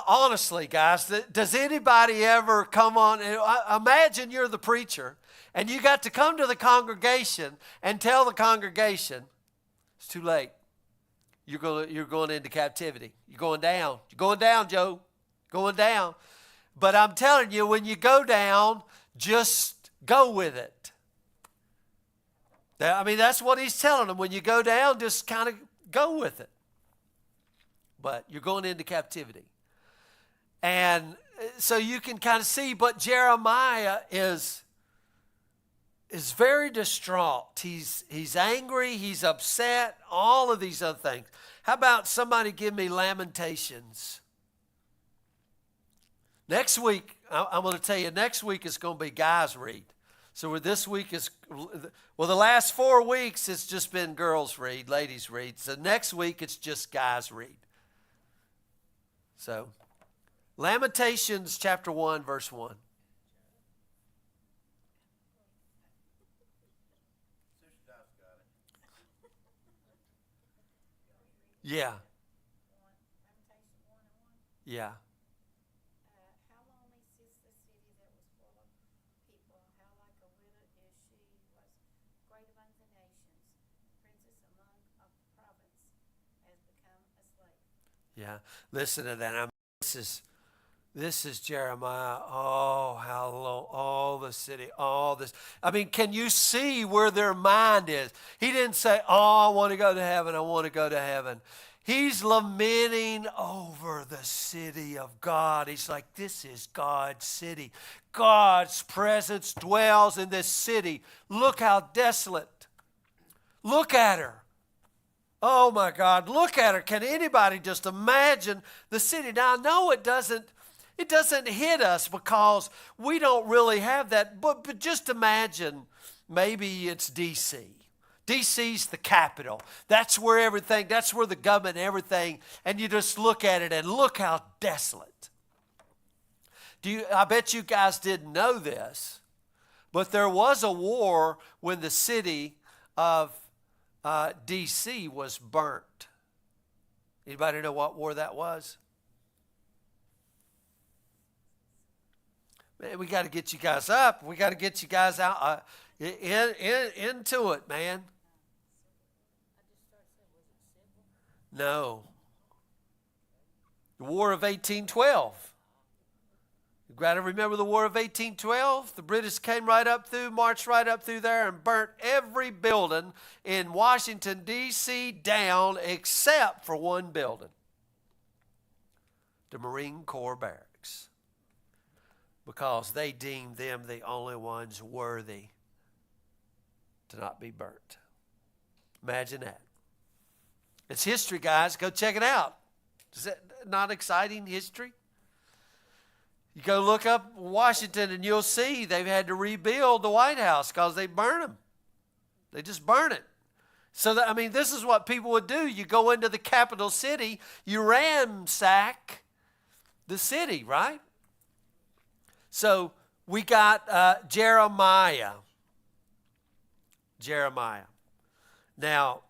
Honestly, guys, does anybody ever come on? Imagine you're the preacher and you got to come to the congregation and tell the congregation, it's too late. You're going into captivity. You're going down. You're going down, Joe. Going down. But I'm telling you, when you go down, just go with it. I mean, that's what he's telling them. When you go down, just kind of go with it. But you're going into captivity. And so you can kind of see, but Jeremiah is very distraught. He's angry, he's upset, all of these other things. How about somebody give me Lamentations? Next week, I'm going to tell you, next week is going to be guys read. So this week is, the last 4 weeks it's just been girls read, ladies read. So next week it's just guys read. So, Lamentations chapter 1, verse 1. Yeah. Yeah. How lonely sits the city that was full of people. How like a widow is she, was great among the nations. Princess among a province has become a slave. Yeah. Listen to that. This is Jeremiah. Oh, how low. All the city. All this. I mean, can you see where their mind is? He didn't say, oh, I want to go to heaven. I want to go to heaven. He's lamenting over the city of God. He's like, this is God's city. God's presence dwells in this city. Look how desolate. Look at her. Oh my God, look at her. Can anybody just imagine the city? Now, I know it doesn't hit us because we don't really have that, but just imagine maybe it's D.C. D.C.'s the capital. That's where the government and everything, and you just look at it and look how desolate. I bet you guys didn't know this, but there was a war when the city of D.C. was burnt. Anybody know what war that was? Man, we got to get you guys up. We got to get you guys out into it, man. No. The War of 1812. You got to remember the War of 1812. The British came right up through, marched right up through there and burnt every building in Washington, D.C. down except for one building. The Marine Corps Barracks. Because they deemed them the only ones worthy to not be burnt. Imagine that. It's history, guys. Go check it out. Is that not exciting history? You go look up Washington and you'll see they've had to rebuild the White House because they burn them. They just burn it. So, this is what people would do. You go into the capital city, you ransack the city, right? So, we got Jeremiah. Now,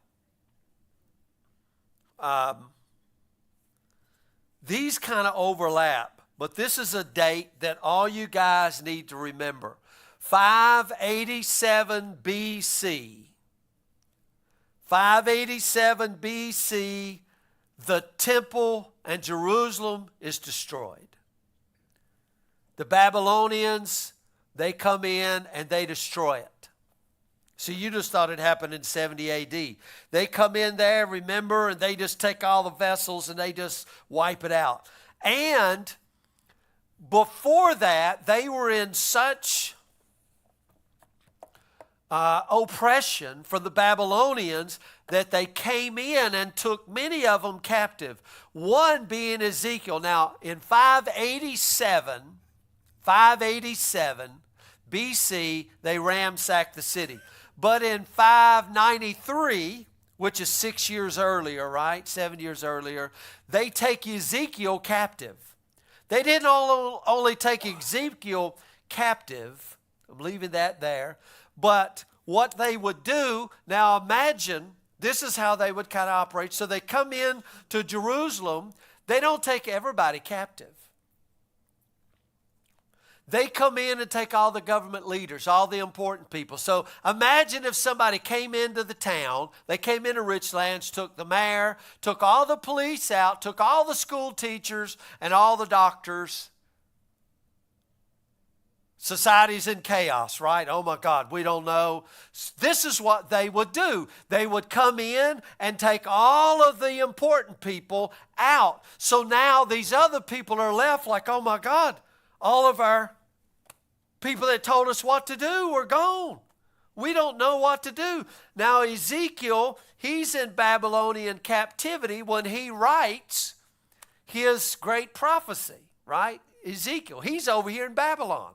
these kind of overlap, but this is a date that all you guys need to remember. 587 BC. 587 BC, the temple and Jerusalem is destroyed. The Babylonians, they come in and they destroy it. So you just thought it happened in 70 AD. They come in there, remember, and they just take all the vessels and they just wipe it out. And before that, they were in such oppression from the Babylonians that they came in and took many of them captive. One being Ezekiel. Now, in 587 BC, they ransacked the city. But in 593, which is 6 years earlier, right? 7 years earlier, they take Ezekiel captive. They didn't only take Ezekiel captive. I'm leaving that there. But what they would do, now imagine, this is how they would kind of operate. So they come in to Jerusalem. They don't take everybody captive. They come in and take all the government leaders, all the important people. So imagine if somebody came into the town, they came into Richlands, took the mayor, took all the police out, took all the school teachers and all the doctors. Society's in chaos, right? Oh my God, we don't know. This is what they would do. They would come in and take all of the important people out. So now these other people are left like, oh my God, all of our people that told us what to do were gone. We don't know what to do. Now Ezekiel, he's in Babylonian captivity when he writes his great prophecy, right? Ezekiel, he's over here in Babylon.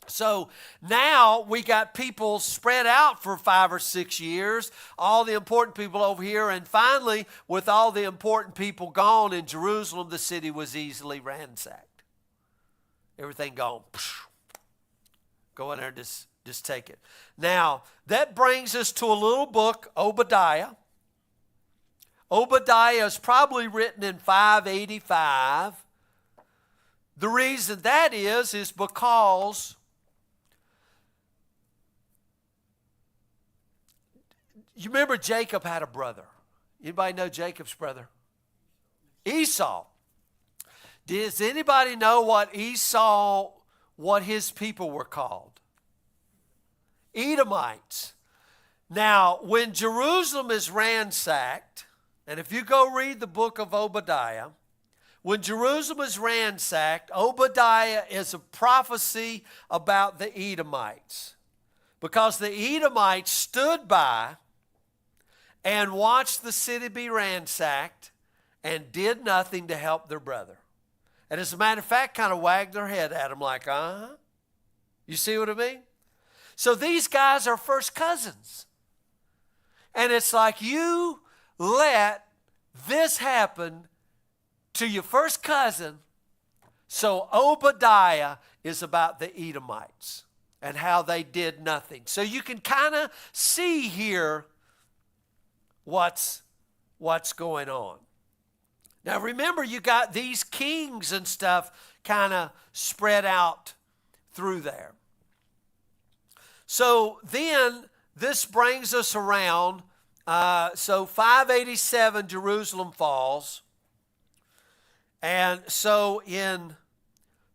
So now we got people spread out for 5 or 6 years, all the important people over here, and finally, with all the important people gone in Jerusalem, the city was easily ransacked. Everything gone. Go in there and just take it. Now, that brings us to a little book, Obadiah. Obadiah is probably written in 585. The reason that is because you remember Jacob had a brother. Anybody know Jacob's brother? Esau. Does anybody know what his people were called? Edomites. Now, when Jerusalem is ransacked, and if you go read the book of Obadiah, when Jerusalem is ransacked, Obadiah is a prophecy about the Edomites. Because the Edomites stood by and watched the city be ransacked and did nothing to help their brother. And as a matter of fact, kind of wagged their head at him like, uh-huh. You see what I mean? So these guys are first cousins. And it's like you let this happen to your first cousin. So Obadiah is about the Edomites and how they did nothing. So you can kind of see here what's going on. Now remember, you got these kings and stuff kind of spread out through there. So then this brings us around. So 587, Jerusalem falls. And so in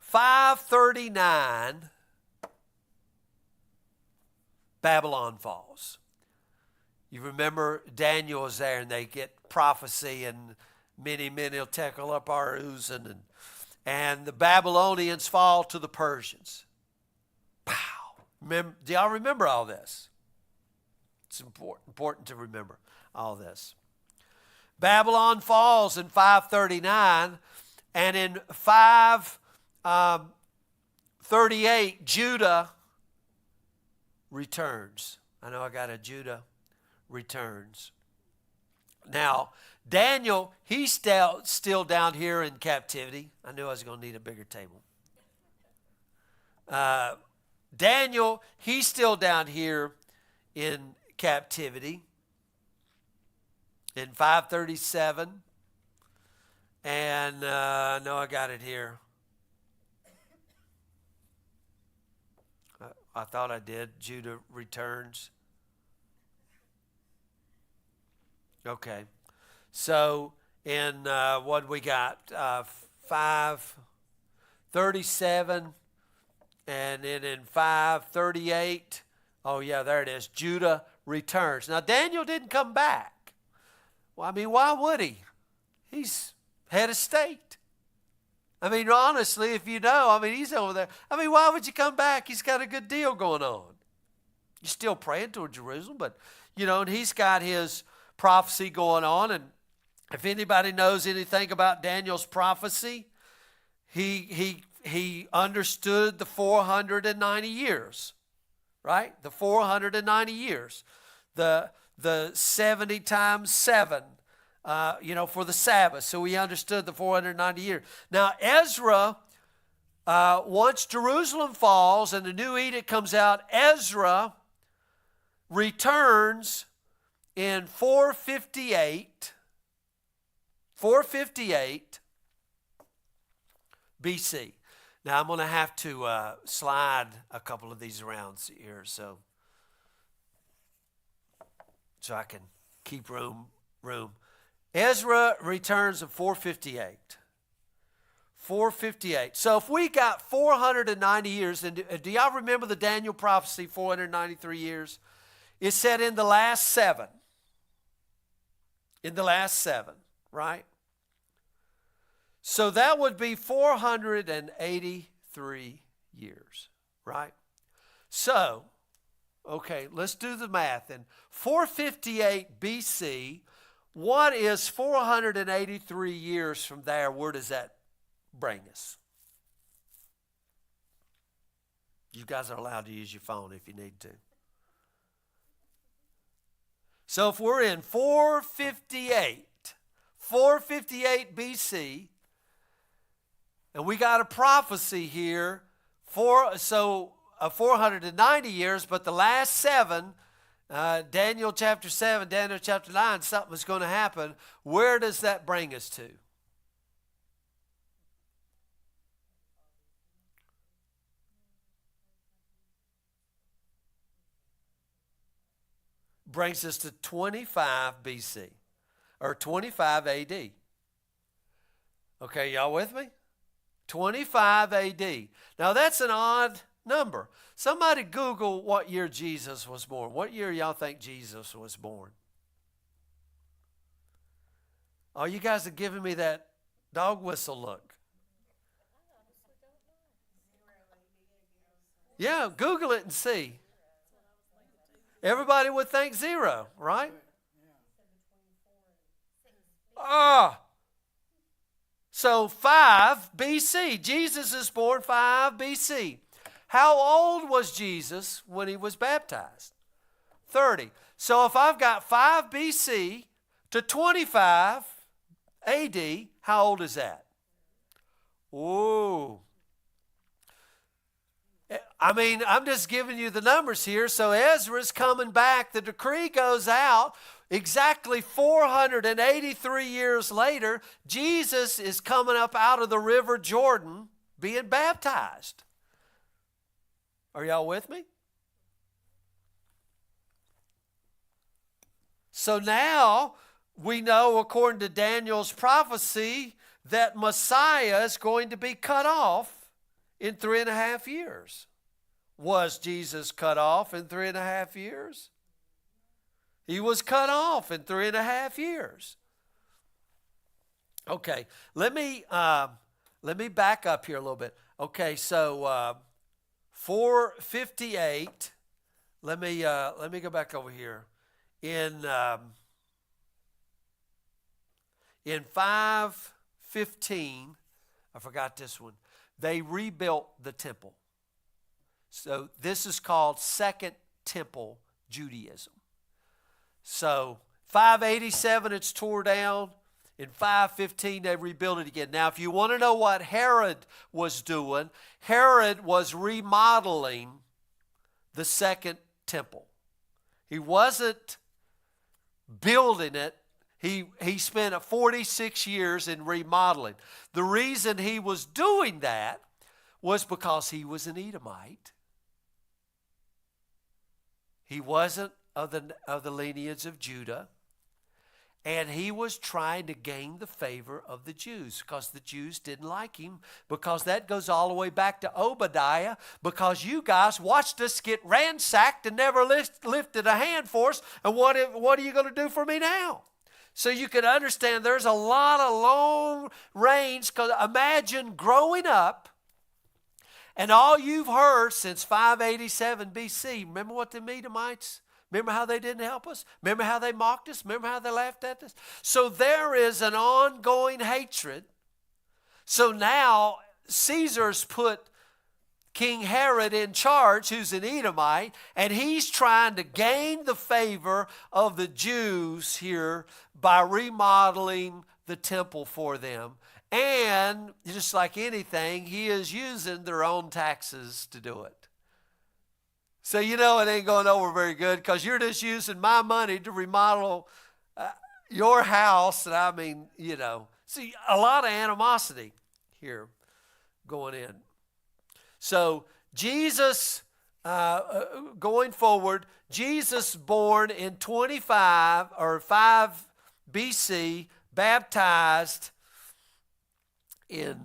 539, Babylon falls. You remember Daniel was there, and they get prophecy, and many will tackle up our oozing, and the Babylonians fall to the Persians. Pow! Do y'all remember all this? It's important to remember all this. Babylon falls in 539, and in 538, Judah returns. I know I got a Judah returns. Now, Daniel, he's still down here in captivity. I knew I was going to need a bigger table. Daniel, he's still down here in captivity in 537. And no, I got it here. I thought I did. Judah returns. Okay. So in what we got? 537. And then in 538, oh yeah, there it is. Judah returns. Now Daniel didn't come back. Well, I mean, why would he? He's head of state. I mean, honestly, if you know, I mean, he's over there. I mean, why would you come back? He's got a good deal going on. You're still praying toward Jerusalem, but, and he's got his prophecy going on. And if anybody knows anything about Daniel's prophecy, he understood the 490 years, right? The 490 years. The 70 times 7. For the Sabbath. So he understood the 490 years. Now, Ezra, once Jerusalem falls and the new edict comes out, Ezra returns in 458 BC. Now, I'm going to have to slide a couple of these around here so I can keep room. Ezra returns in 458. 458. So if we got 490 years, and do y'all remember the Daniel prophecy, 493 years? It said in the last 7. In the last 7, right? So that would be 483 years, right? So, okay, let's do the math. In 458 BC, what is 483 years from there? Where does that bring us? You guys are allowed to use your phone if you need to. So if we're in 458 BC, and we got a prophecy here, 490 years, but the last 7, Daniel chapter 7, Daniel chapter 9, something was going to happen. Where does that bring us to? Brings us to 25 BC, or 25 AD. Okay, y'all with me? 25 AD. Now that's an odd number. Somebody Google what year Jesus was born. What year y'all think Jesus was born? Oh, you guys are giving me that dog whistle look. Yeah, Google it and see. Everybody would think 0, right? So 5 BC. Jesus is born 5 BC. How old was Jesus when he was baptized? 30. So if I've got 5 BC to 25 AD, how old is that? Ooh. I mean, I'm just giving you the numbers here. So Ezra's coming back. The decree goes out. Exactly 483 years later, Jesus is coming up out of the river Jordan being baptized. Are y'all with me? So now we know, according to Daniel's prophecy, that Messiah is going to be cut off in 3.5 years. Was Jesus cut off in 3.5 years? He was cut off in 3.5 years. Okay, let me back up here a little bit. Okay, so 458. Let me go back over here. In 515, I forgot this one. They rebuilt the temple. So this is called Second Temple Judaism. So 587 it's tore down. In 515 they rebuilt it again. Now if you want to know what Herod was doing, Herod was remodeling the Second Temple. He wasn't building it. He spent 46 years in remodeling. The reason he was doing that was because he was an Edomite. He wasn't of the lineage of Judah. And he was trying to gain the favor of the Jews because the Jews didn't like him, because that goes all the way back to Obadiah, because you guys watched us get ransacked and never lifted a hand for us. And what are you going to do for me now? So you can understand there's a lot of long range, because imagine growing up and all you've heard since 587 BC. Remember what the Edomites, remember how they didn't help us? Remember how they mocked us? Remember how they laughed at us? So there is an ongoing hatred. So now Caesar's put King Herod in charge, who's an Edomite, and he's trying to gain the favor of the Jews here by remodeling the temple for them. And just like anything, he is using their own taxes to do it. So you know it ain't going over very good, because you're just using my money to remodel your house. And I mean, see, a lot of animosity here going in. So Jesus, going forward, Jesus born in 25 or 5 BC, baptized in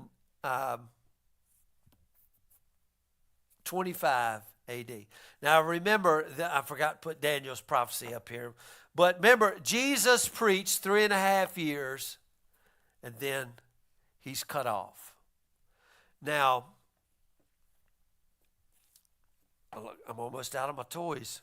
25 AD. Now remember, I forgot to put Daniel's prophecy up here. But remember, Jesus preached 3.5 years, and then he's cut off. Now, I'm almost out of my toys.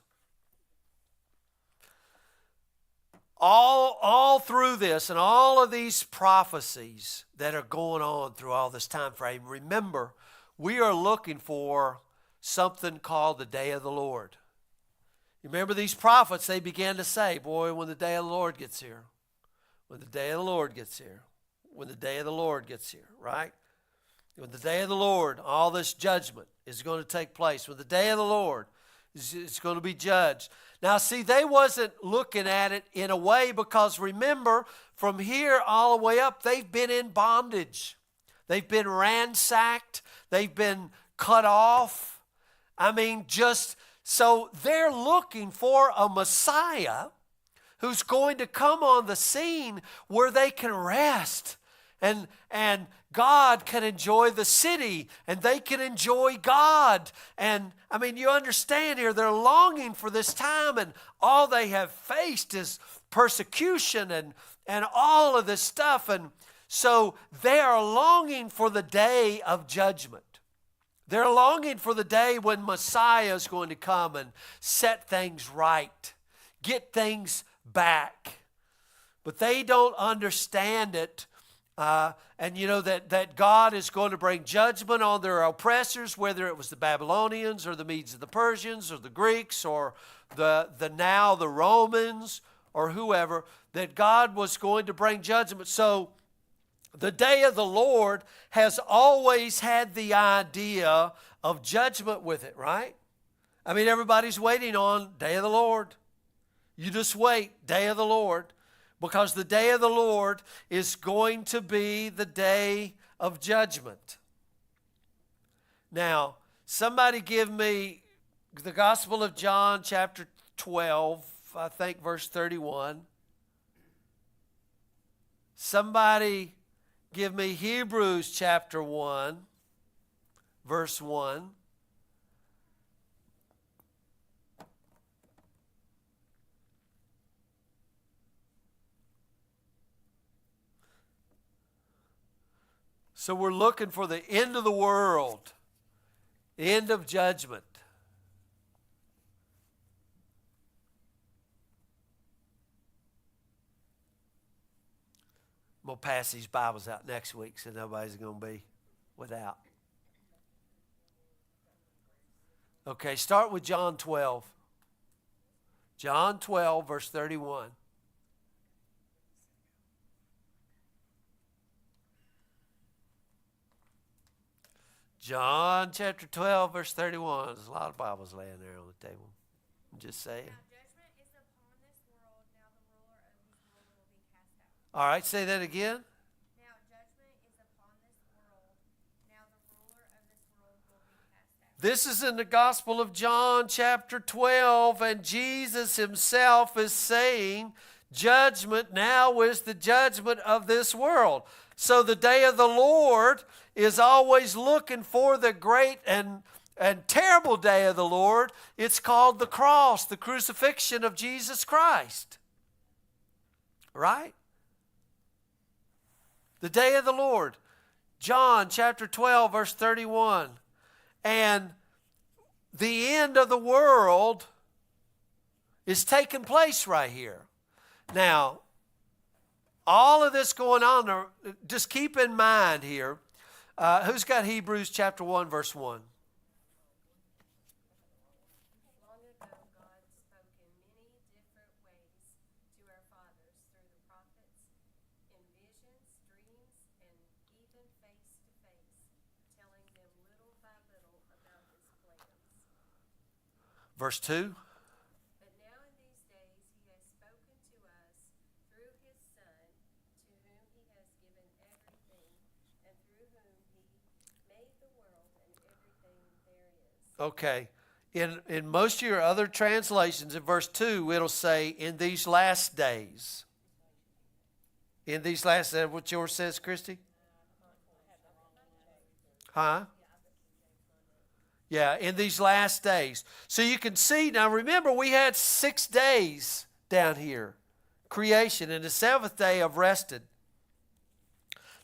All through this and all of these prophecies that are going on through all this time frame, remember, we are looking for something called the day of the Lord. You remember these prophets, they began to say, boy, when the day of the Lord gets here, when the day of the Lord gets here, when the day of the Lord gets here, right? When the day of the Lord, all this judgment is going to take place. When the day of the Lord, it's going to be judged. Now, see, they wasn't looking at it in a way, because remember, from here all the way up, they've been in bondage. They've been ransacked. They've been cut off. I mean, so they're looking for a Messiah who's going to come on the scene where they can rest. And God can enjoy the city, and they can enjoy God. And I mean, you understand here, they're longing for this time, and all they have faced is persecution and all of this stuff. And so they are longing for the day of judgment. They're longing for the day when Messiah is going to come and set things right, get things back. But they don't understand it. And you know that God is going to bring judgment on their oppressors, whether it was the Babylonians or the Medes and the Persians or the Greeks or the Romans or whoever, that God was going to bring judgment. So the day of the Lord has always had the idea of judgment with it, right? I mean, everybody's waiting on day of the Lord. You just wait, day of the Lord. Because the day of the Lord is going to be the day of judgment. Now, somebody give me the Gospel of John, chapter 12, I think verse 31. Somebody give me Hebrews chapter 1, verse 1. So we're looking for the end of the world, the end of judgment. I'm going to pass these Bibles out next week, so nobody's going to be without. Okay, start with John 12. John 12, verse 31. John chapter 12, verse 31. There's a lot of Bibles laying there on the table. I'm just saying. Now judgment is upon this world. Now the ruler of this world will be cast out. All right, say that again. Now judgment is upon this world. Now the ruler of this world will be cast out. This is in the Gospel of John chapter 12, and Jesus himself is saying, judgment now is the judgment of this world. So the day of the Lord is always looking for the great and terrible day of the Lord. It's called the cross, the crucifixion of Jesus Christ. right? The day of the Lord. John chapter 12, verse 31. And the end of the world is taking place right here. Now, all of this going on, just keep in mind here, who's got Hebrews chapter 1, verse 1? Long ago, God spoke in many different ways to our fathers through the prophets, in visions, dreams, and even face to face, telling them little by little about his plans. Verse 2. But now in these days he has spoken to us through his Son, to whom he has given everything, and through whom he made the world and everything there is. Okay. In most of your other translations, in verse 2, it'll say, in these last days. In these last days, what yours says, Christy? Huh? Yeah, in these last days. So you can see, now remember, we had 6 days down here. Creation, and the 7th day of rested.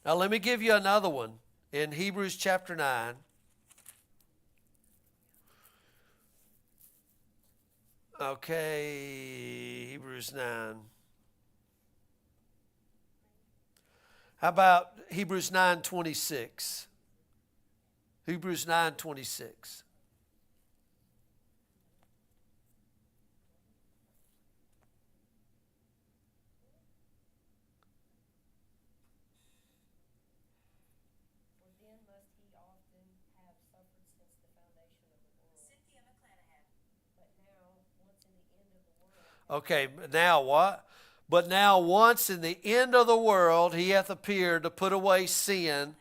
Now let me give you another one in Hebrews chapter 9. Okay, Hebrews 9. How about Hebrews 9:26? Hebrews 9:26. For then must he often have suffered since the foundation of the world. But now, once in the end of the world. Okay, now what? But now once in the end of the world he hath appeared to put away sin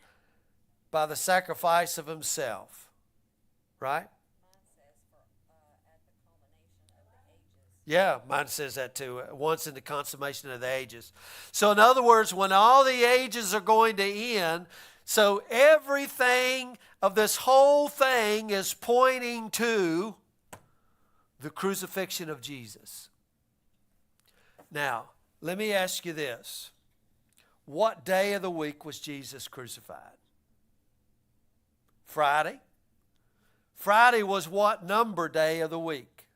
by the sacrifice of himself. Right? Mine says at the culmination of the ages. Yeah, mine says that too. Once in the consummation of the ages. So in other words, when all the ages are going to end, so everything of this whole thing is pointing to the crucifixion of Jesus. Now, let me ask you this. What day of the week was Jesus crucified? Friday. Friday was what number day of the week?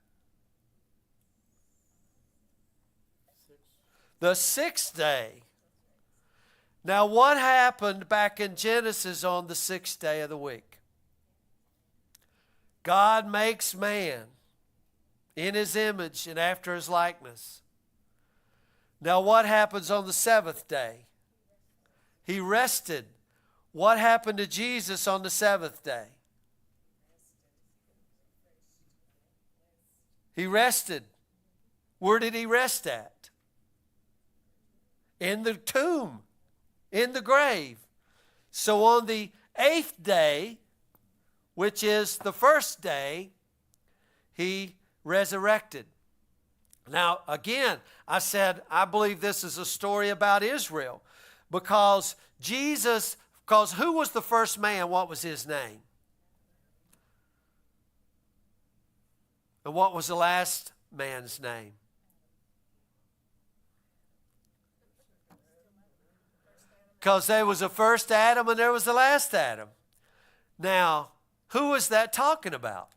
The 6th day. Now what happened back in Genesis on the 6th day of the week? God makes man in his image and after his likeness. Now what happens on the 7th day? He rested. What happened to Jesus on the 7th day? He rested. Where did he rest at? In the tomb, in the grave. So on the 8th day, which is the first day, he resurrected. Now, again, I said, I believe this is a story about Israel. Because who was the first man? What was his name? And what was the last man's name? Because there was the first Adam and there was the last Adam. Now, who was that talking about?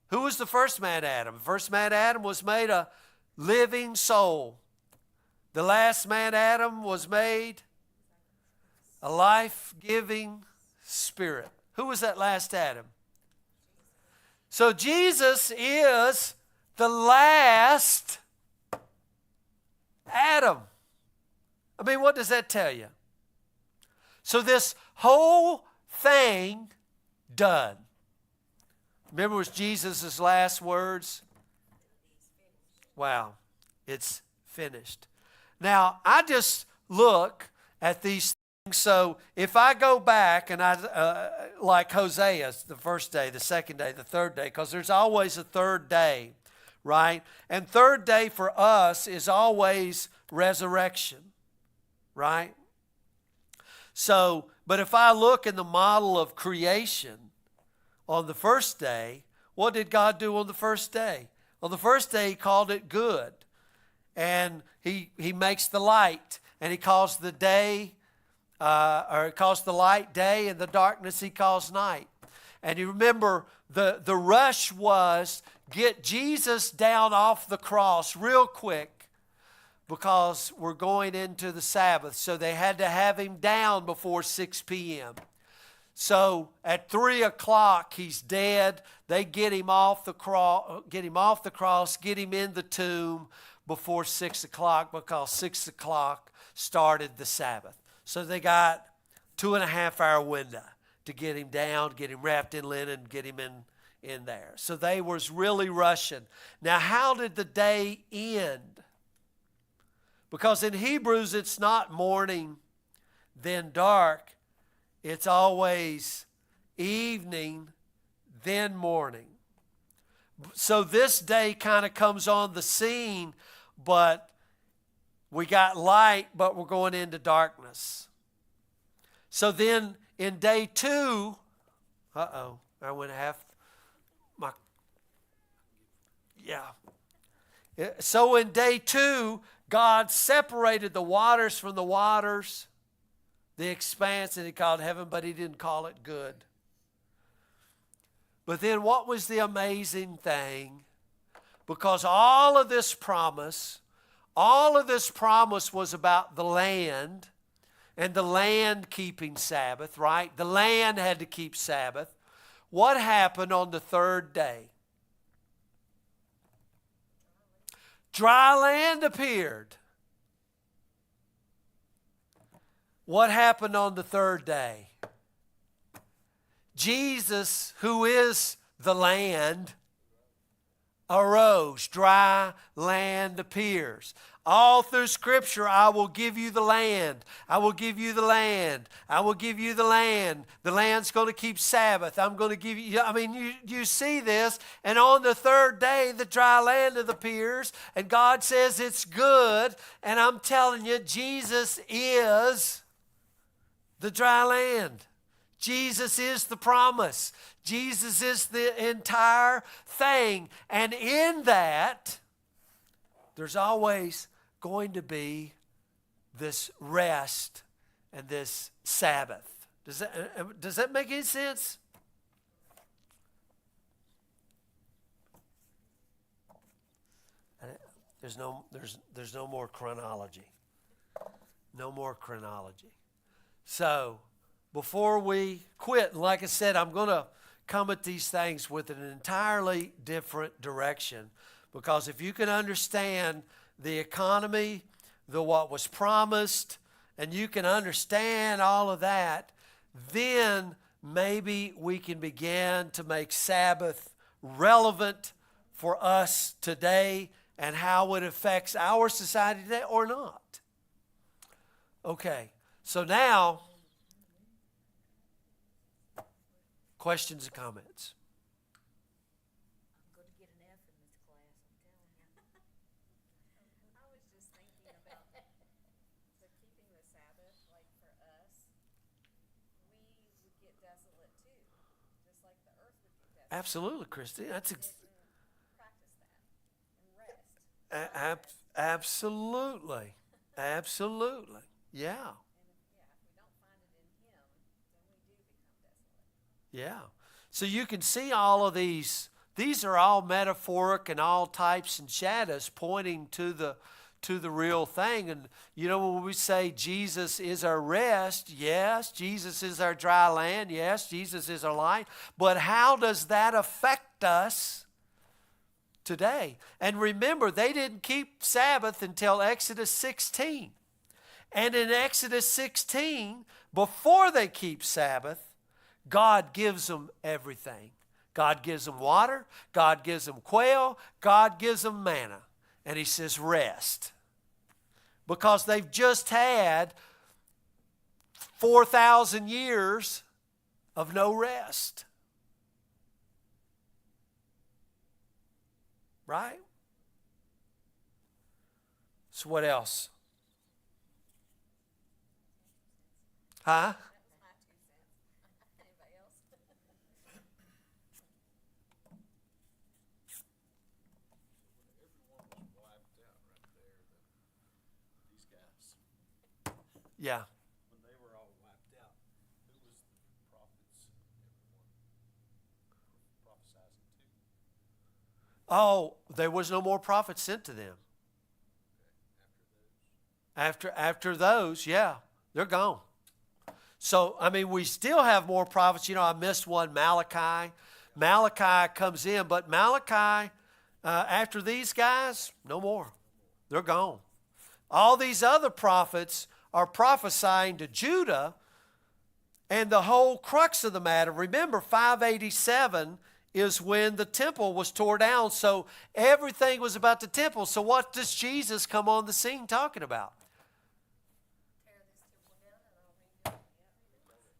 Who was the first man Adam? The first man Adam was made a living soul. The last man Adam was made a life-giving spirit. Who was that last Adam? So Jesus is the last Adam. I mean, what does that tell you? So this whole thing done. Remember, it was Jesus' last words? Wow, it's finished. Now, I just look at these things. So if I go back and like Hosea, the first day, the second day, the third day, because there's always a third day, right? And third day for us is always resurrection, right? So, but if I look in the model of creation on the first day, what did God do on the first day? On the first day, he called it good. and he makes the light, and he calls the day, or he calls the light day, and the darkness he calls night. And you remember the rush was get Jesus down off the cross real quick because we're going into the Sabbath. So they had to have him down before 6 p.m. So at 3 o'clock, he's dead. They get him off the cross, get him in the tomb before 6 o'clock because 6 o'clock started the Sabbath. So they got 2.5 hour window to get him down, get him wrapped in linen, get him in there. So they was really rushing. Now, how did the day end? Because in Hebrews, it's not morning, then dark. It's always evening, then morning. So this day kind of comes on the scene, but we got light, but we're going into darkness. So then in day 2, I went half my, yeah. So in day 2, God separated the waters from the waters, the expanse that he called heaven, but he didn't call it good. But then what was the amazing thing? Because all of this promise was about the land and the land keeping Sabbath, right? The land had to keep Sabbath. What happened on the 3rd day? Dry land appeared. What happened on the 3rd day? Jesus, who is the land, arose. Dry land appears. All through Scripture, I will give you the land. I will give you the land. I will give you the land. The land's going to keep Sabbath. I'm going to give you, you see this. And on the 3rd day, the dry land appears. And God says it's good. And I'm telling you, Jesus is the dry land. Jesus is the promise. Jesus is the entire thing. And in that, there's always going to be this rest and this Sabbath. Does that make any sense? There's no more chronology. No more chronology. So, before we quit, and like I said, I'm going to come at these things with an entirely different direction. Because if you can understand the economy, what was promised, and you can understand all of that, then maybe we can begin to make Sabbath relevant for us today and how it affects our society today or not. Okay, so now, questions and comments. I was just thinking about the keeping the Sabbath, like for us, we would get desolate too, just like the earth would get desolate. Absolutely, Christy. That's Practice that and rest. absolutely. Absolutely. Yeah. And if we don't find it in Him, then we do become desolate. Yeah. So you can see all of these. These are all metaphoric and all types and shadows pointing to the real thing. And when we say Jesus is our rest, yes, Jesus is our dry land, yes, Jesus is our light. But how does that affect us today? And remember, they didn't keep Sabbath until Exodus 16. And in Exodus 16, before they keep Sabbath, God gives them everything. God gives them water. God gives them quail. God gives them manna. And he says, rest. Because they've just had 4,000 years of no rest. Right? So what else? Huh? Yeah. When they were all wiped out, who was the prophets everyone prophesizing to? Oh, there was no more prophets sent to them. After those, yeah, they're gone. So, I mean, we still have more prophets. You know, I missed one, Malachi. Malachi comes in, but Malachi, after these guys, no more. They're gone. All these other prophets are prophesying to Judah, and the whole crux of the matter, remember, 587 is when the temple was torn down, so everything was about the temple. So what does Jesus come on the scene talking about?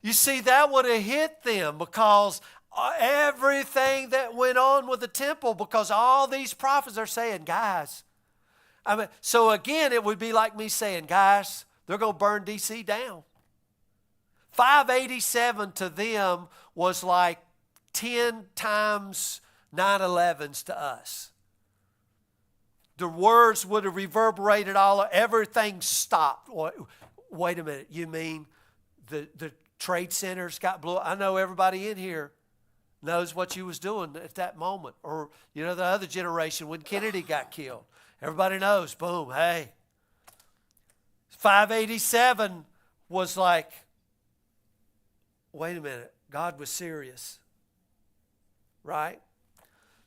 You see, that would have hit them because everything that went on with the temple, because all these prophets are saying, guys, I mean, so again, it would be like me saying, guys, they're going to burn D.C. down. 587 to them was like 10 times 9/11s to us. The words would have reverberated everything stopped. Wait a minute, you mean the trade centers got blown? I know everybody in here knows what you was doing at that moment. Or, you know, the other generation when Kennedy got killed. Everybody knows, boom, hey. 587 was like, wait a minute, God was serious. Right?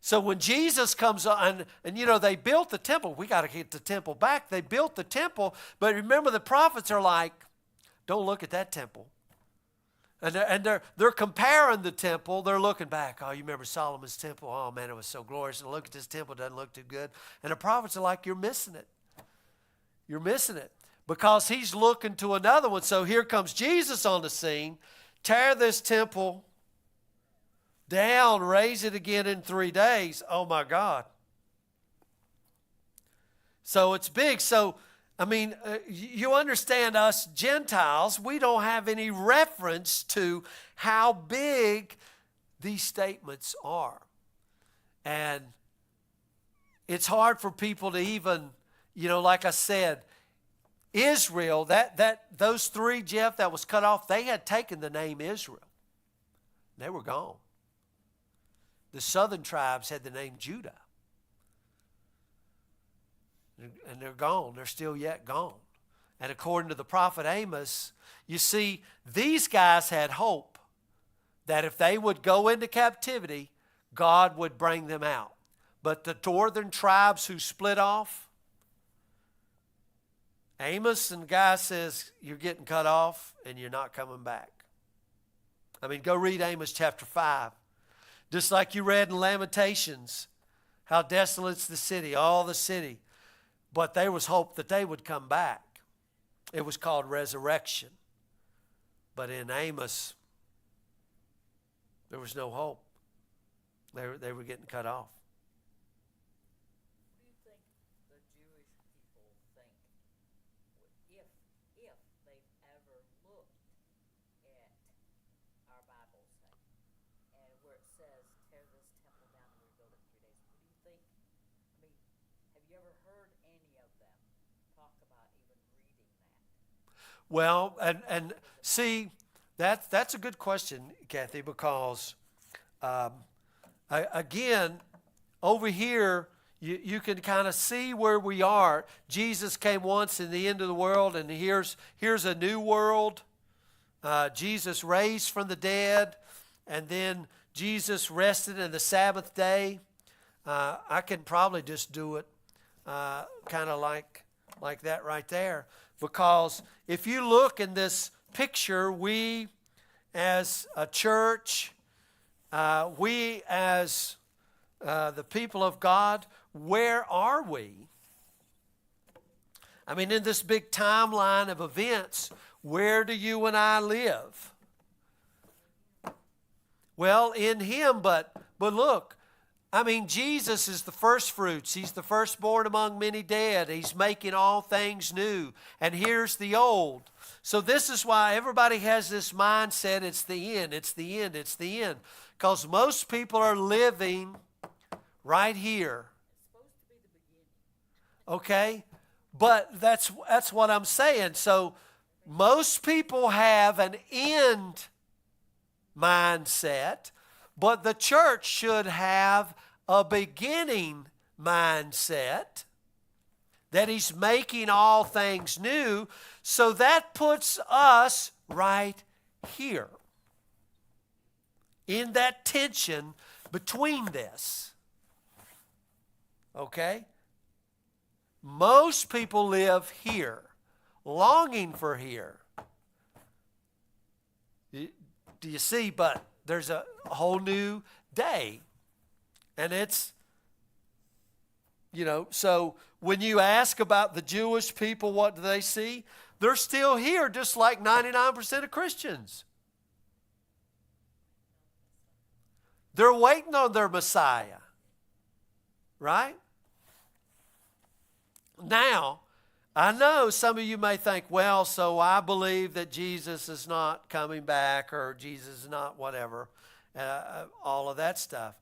So when Jesus comes on, and you know, they built the temple. We got to get the temple back. They built the temple, but remember the prophets are like, don't look at that temple. And they're comparing the temple. They're looking back. Oh, you remember Solomon's temple? Oh, man, it was so glorious. And look at this temple. It doesn't look too good. And the prophets are like, you're missing it. You're missing it. Because he's looking to another one. So here comes Jesus on the scene. Tear this temple down. Raise it again in 3 days. Oh, my God. So it's big. So I mean, you understand us Gentiles, we don't have any reference to how big these statements are. And it's hard for people to even, you know, like I said, Israel, those three, Jeff, that was cut off, they had taken the name Israel. They were gone. The southern tribes had the name Judah. And they're gone. They're still yet gone. And according to the prophet Amos, you see, these guys had hope that if they would go into captivity, God would bring them out. But the northern tribes who split off, Amos and the guy says, you're getting cut off and you're not coming back. I mean, go read Amos chapter 5. Just like you read in Lamentations, how desolate's the city, all the city. But there was hope that they would come back. It was called resurrection. But in Amos, there was no hope. They were getting cut off. What do you think the Jewish people think if they've ever looked at our Bible, say, and where it says, tear this temple down and rebuild it in 3 days? What do you think? I mean, have you ever heard any of them talk about even reading that? Well, and see, that's a good question, Kathy, because again, over here, you can kind of see where we are. Jesus came once in the end of the world, and here's a new world. Jesus raised from the dead, and then Jesus rested in the Sabbath day. I can probably just do it kind of like that right there. Because if you look in this picture, we as a church, we as the people of God, where are we? I mean, in this big timeline of events, where do you and I live? Well, in Him, but look, I mean, Jesus is the first fruits. He's the firstborn among many dead. He's making all things new. And here's the old. So this is why everybody has this mindset, it's the end, it's the end, it's the end. Because most people are living right here. It's supposed to be the beginning. Okay? But that's what I'm saying. So Most people have an end mindset, but the church should have a beginning mindset, that he's making all things new. So that puts us right here in that tension between this. Okay? Most people live here, longing for here. Do you see? But there's a whole new day. And it's, so when you ask about the Jewish people, what do they see? They're still here, just like 99% of Christians. They're waiting on their Messiah. Right? Now, I know some of you may think, well, so I believe that Jesus is not coming back, or Jesus is not whatever, all of that stuff.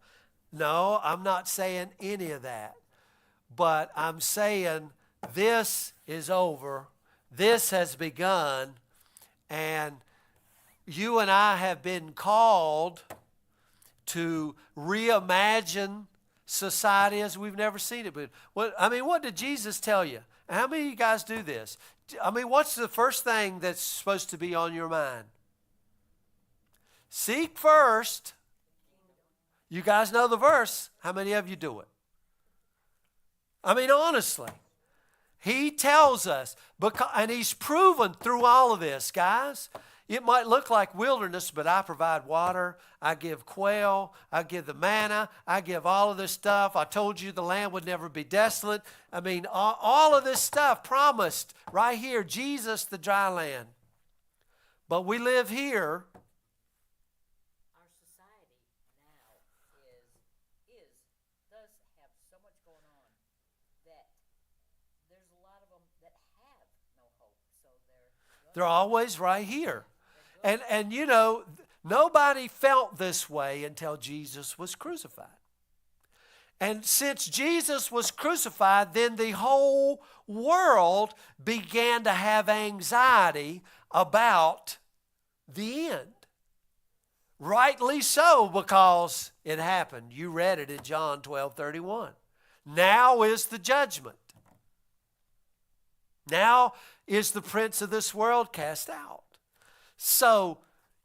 No, I'm not saying any of that. But I'm saying this is over. This has begun. And you and I have been called to reimagine society as we've never seen it. But what did Jesus tell you? How many of you guys do this? What's the first thing that's supposed to be on your mind? Seek first. You guys know the verse. How many of you do it? Honestly, he tells us, and he's proven through all of this, guys. It might look like wilderness, but I provide water. I give quail. I give the manna. I give all of this stuff. I told you the land would never be desolate. All of this stuff promised right here, Jesus, the dry land. But we live here. Our society now does have so much going on that there's a lot of them that have no hope. So they're always right here. And nobody felt this way until Jesus was crucified. And since Jesus was crucified, then the whole world began to have anxiety about the end. Rightly so, because it happened. You read it in John 12:31. Now is the judgment. Now is the prince of this world cast out. So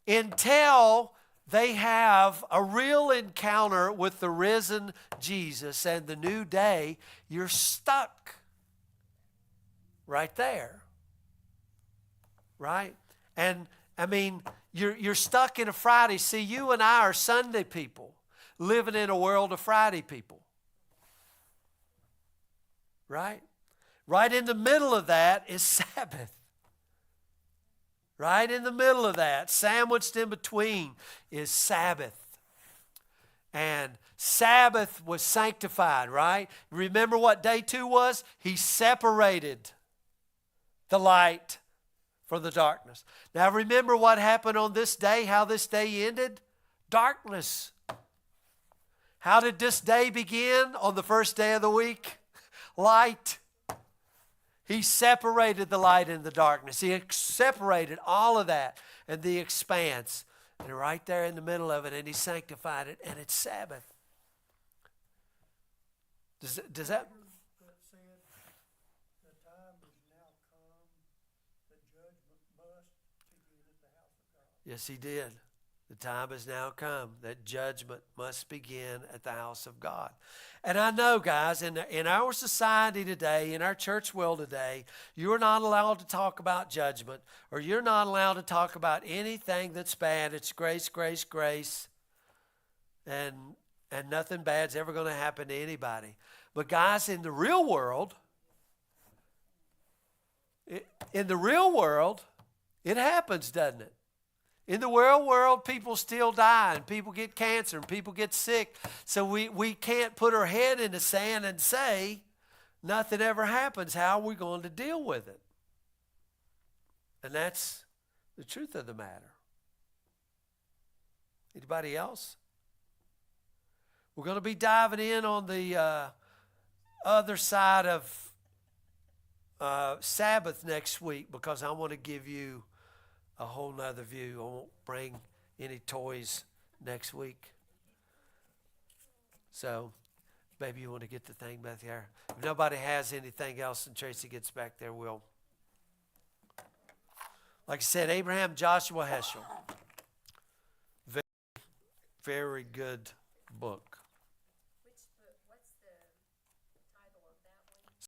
until they have a real encounter with the risen Jesus and the new day, you're stuck right there. Right? And you're stuck in a Friday. See, you and I are Sunday people living in a world of Friday people. Right? Right in the middle of that is Sabbath. Right in the middle of that, sandwiched in between, is Sabbath. And Sabbath was sanctified, right? Remember what day 2 was? He separated the light from the darkness. Now remember what happened on this day, how this day ended? Darkness. How did this day begin on the first day of the week? Light. He separated the light and the darkness. He separated all of that and the expanse. And right there in the middle of it, and he sanctified it, and it's Sabbath. Does that? That said, the time has now come, the judgment must begin at the house of God. Yes, he did. The time has now come that judgment must begin at the house of God. And I know, guys, in our society today, in our church world today, you're not allowed to talk about judgment, or you're not allowed to talk about anything that's bad. It's grace, grace, grace, and nothing bad's ever going to happen to anybody. But guys, in the real world, it happens, doesn't it? In the real world, people still die, and people get cancer, and people get sick. So we can't put our head in the sand and say nothing ever happens. How are we going to deal with it? And that's the truth of the matter. Anybody else? We're going to be diving in on the other side of Sabbath next week, because I want to give you a whole nother view. I won't bring any toys next week. So maybe you want to get the thing back there. If nobody has anything else and Tracy gets back there, we'll. Like I said, Abraham Joshua Heschel. Very, very good book.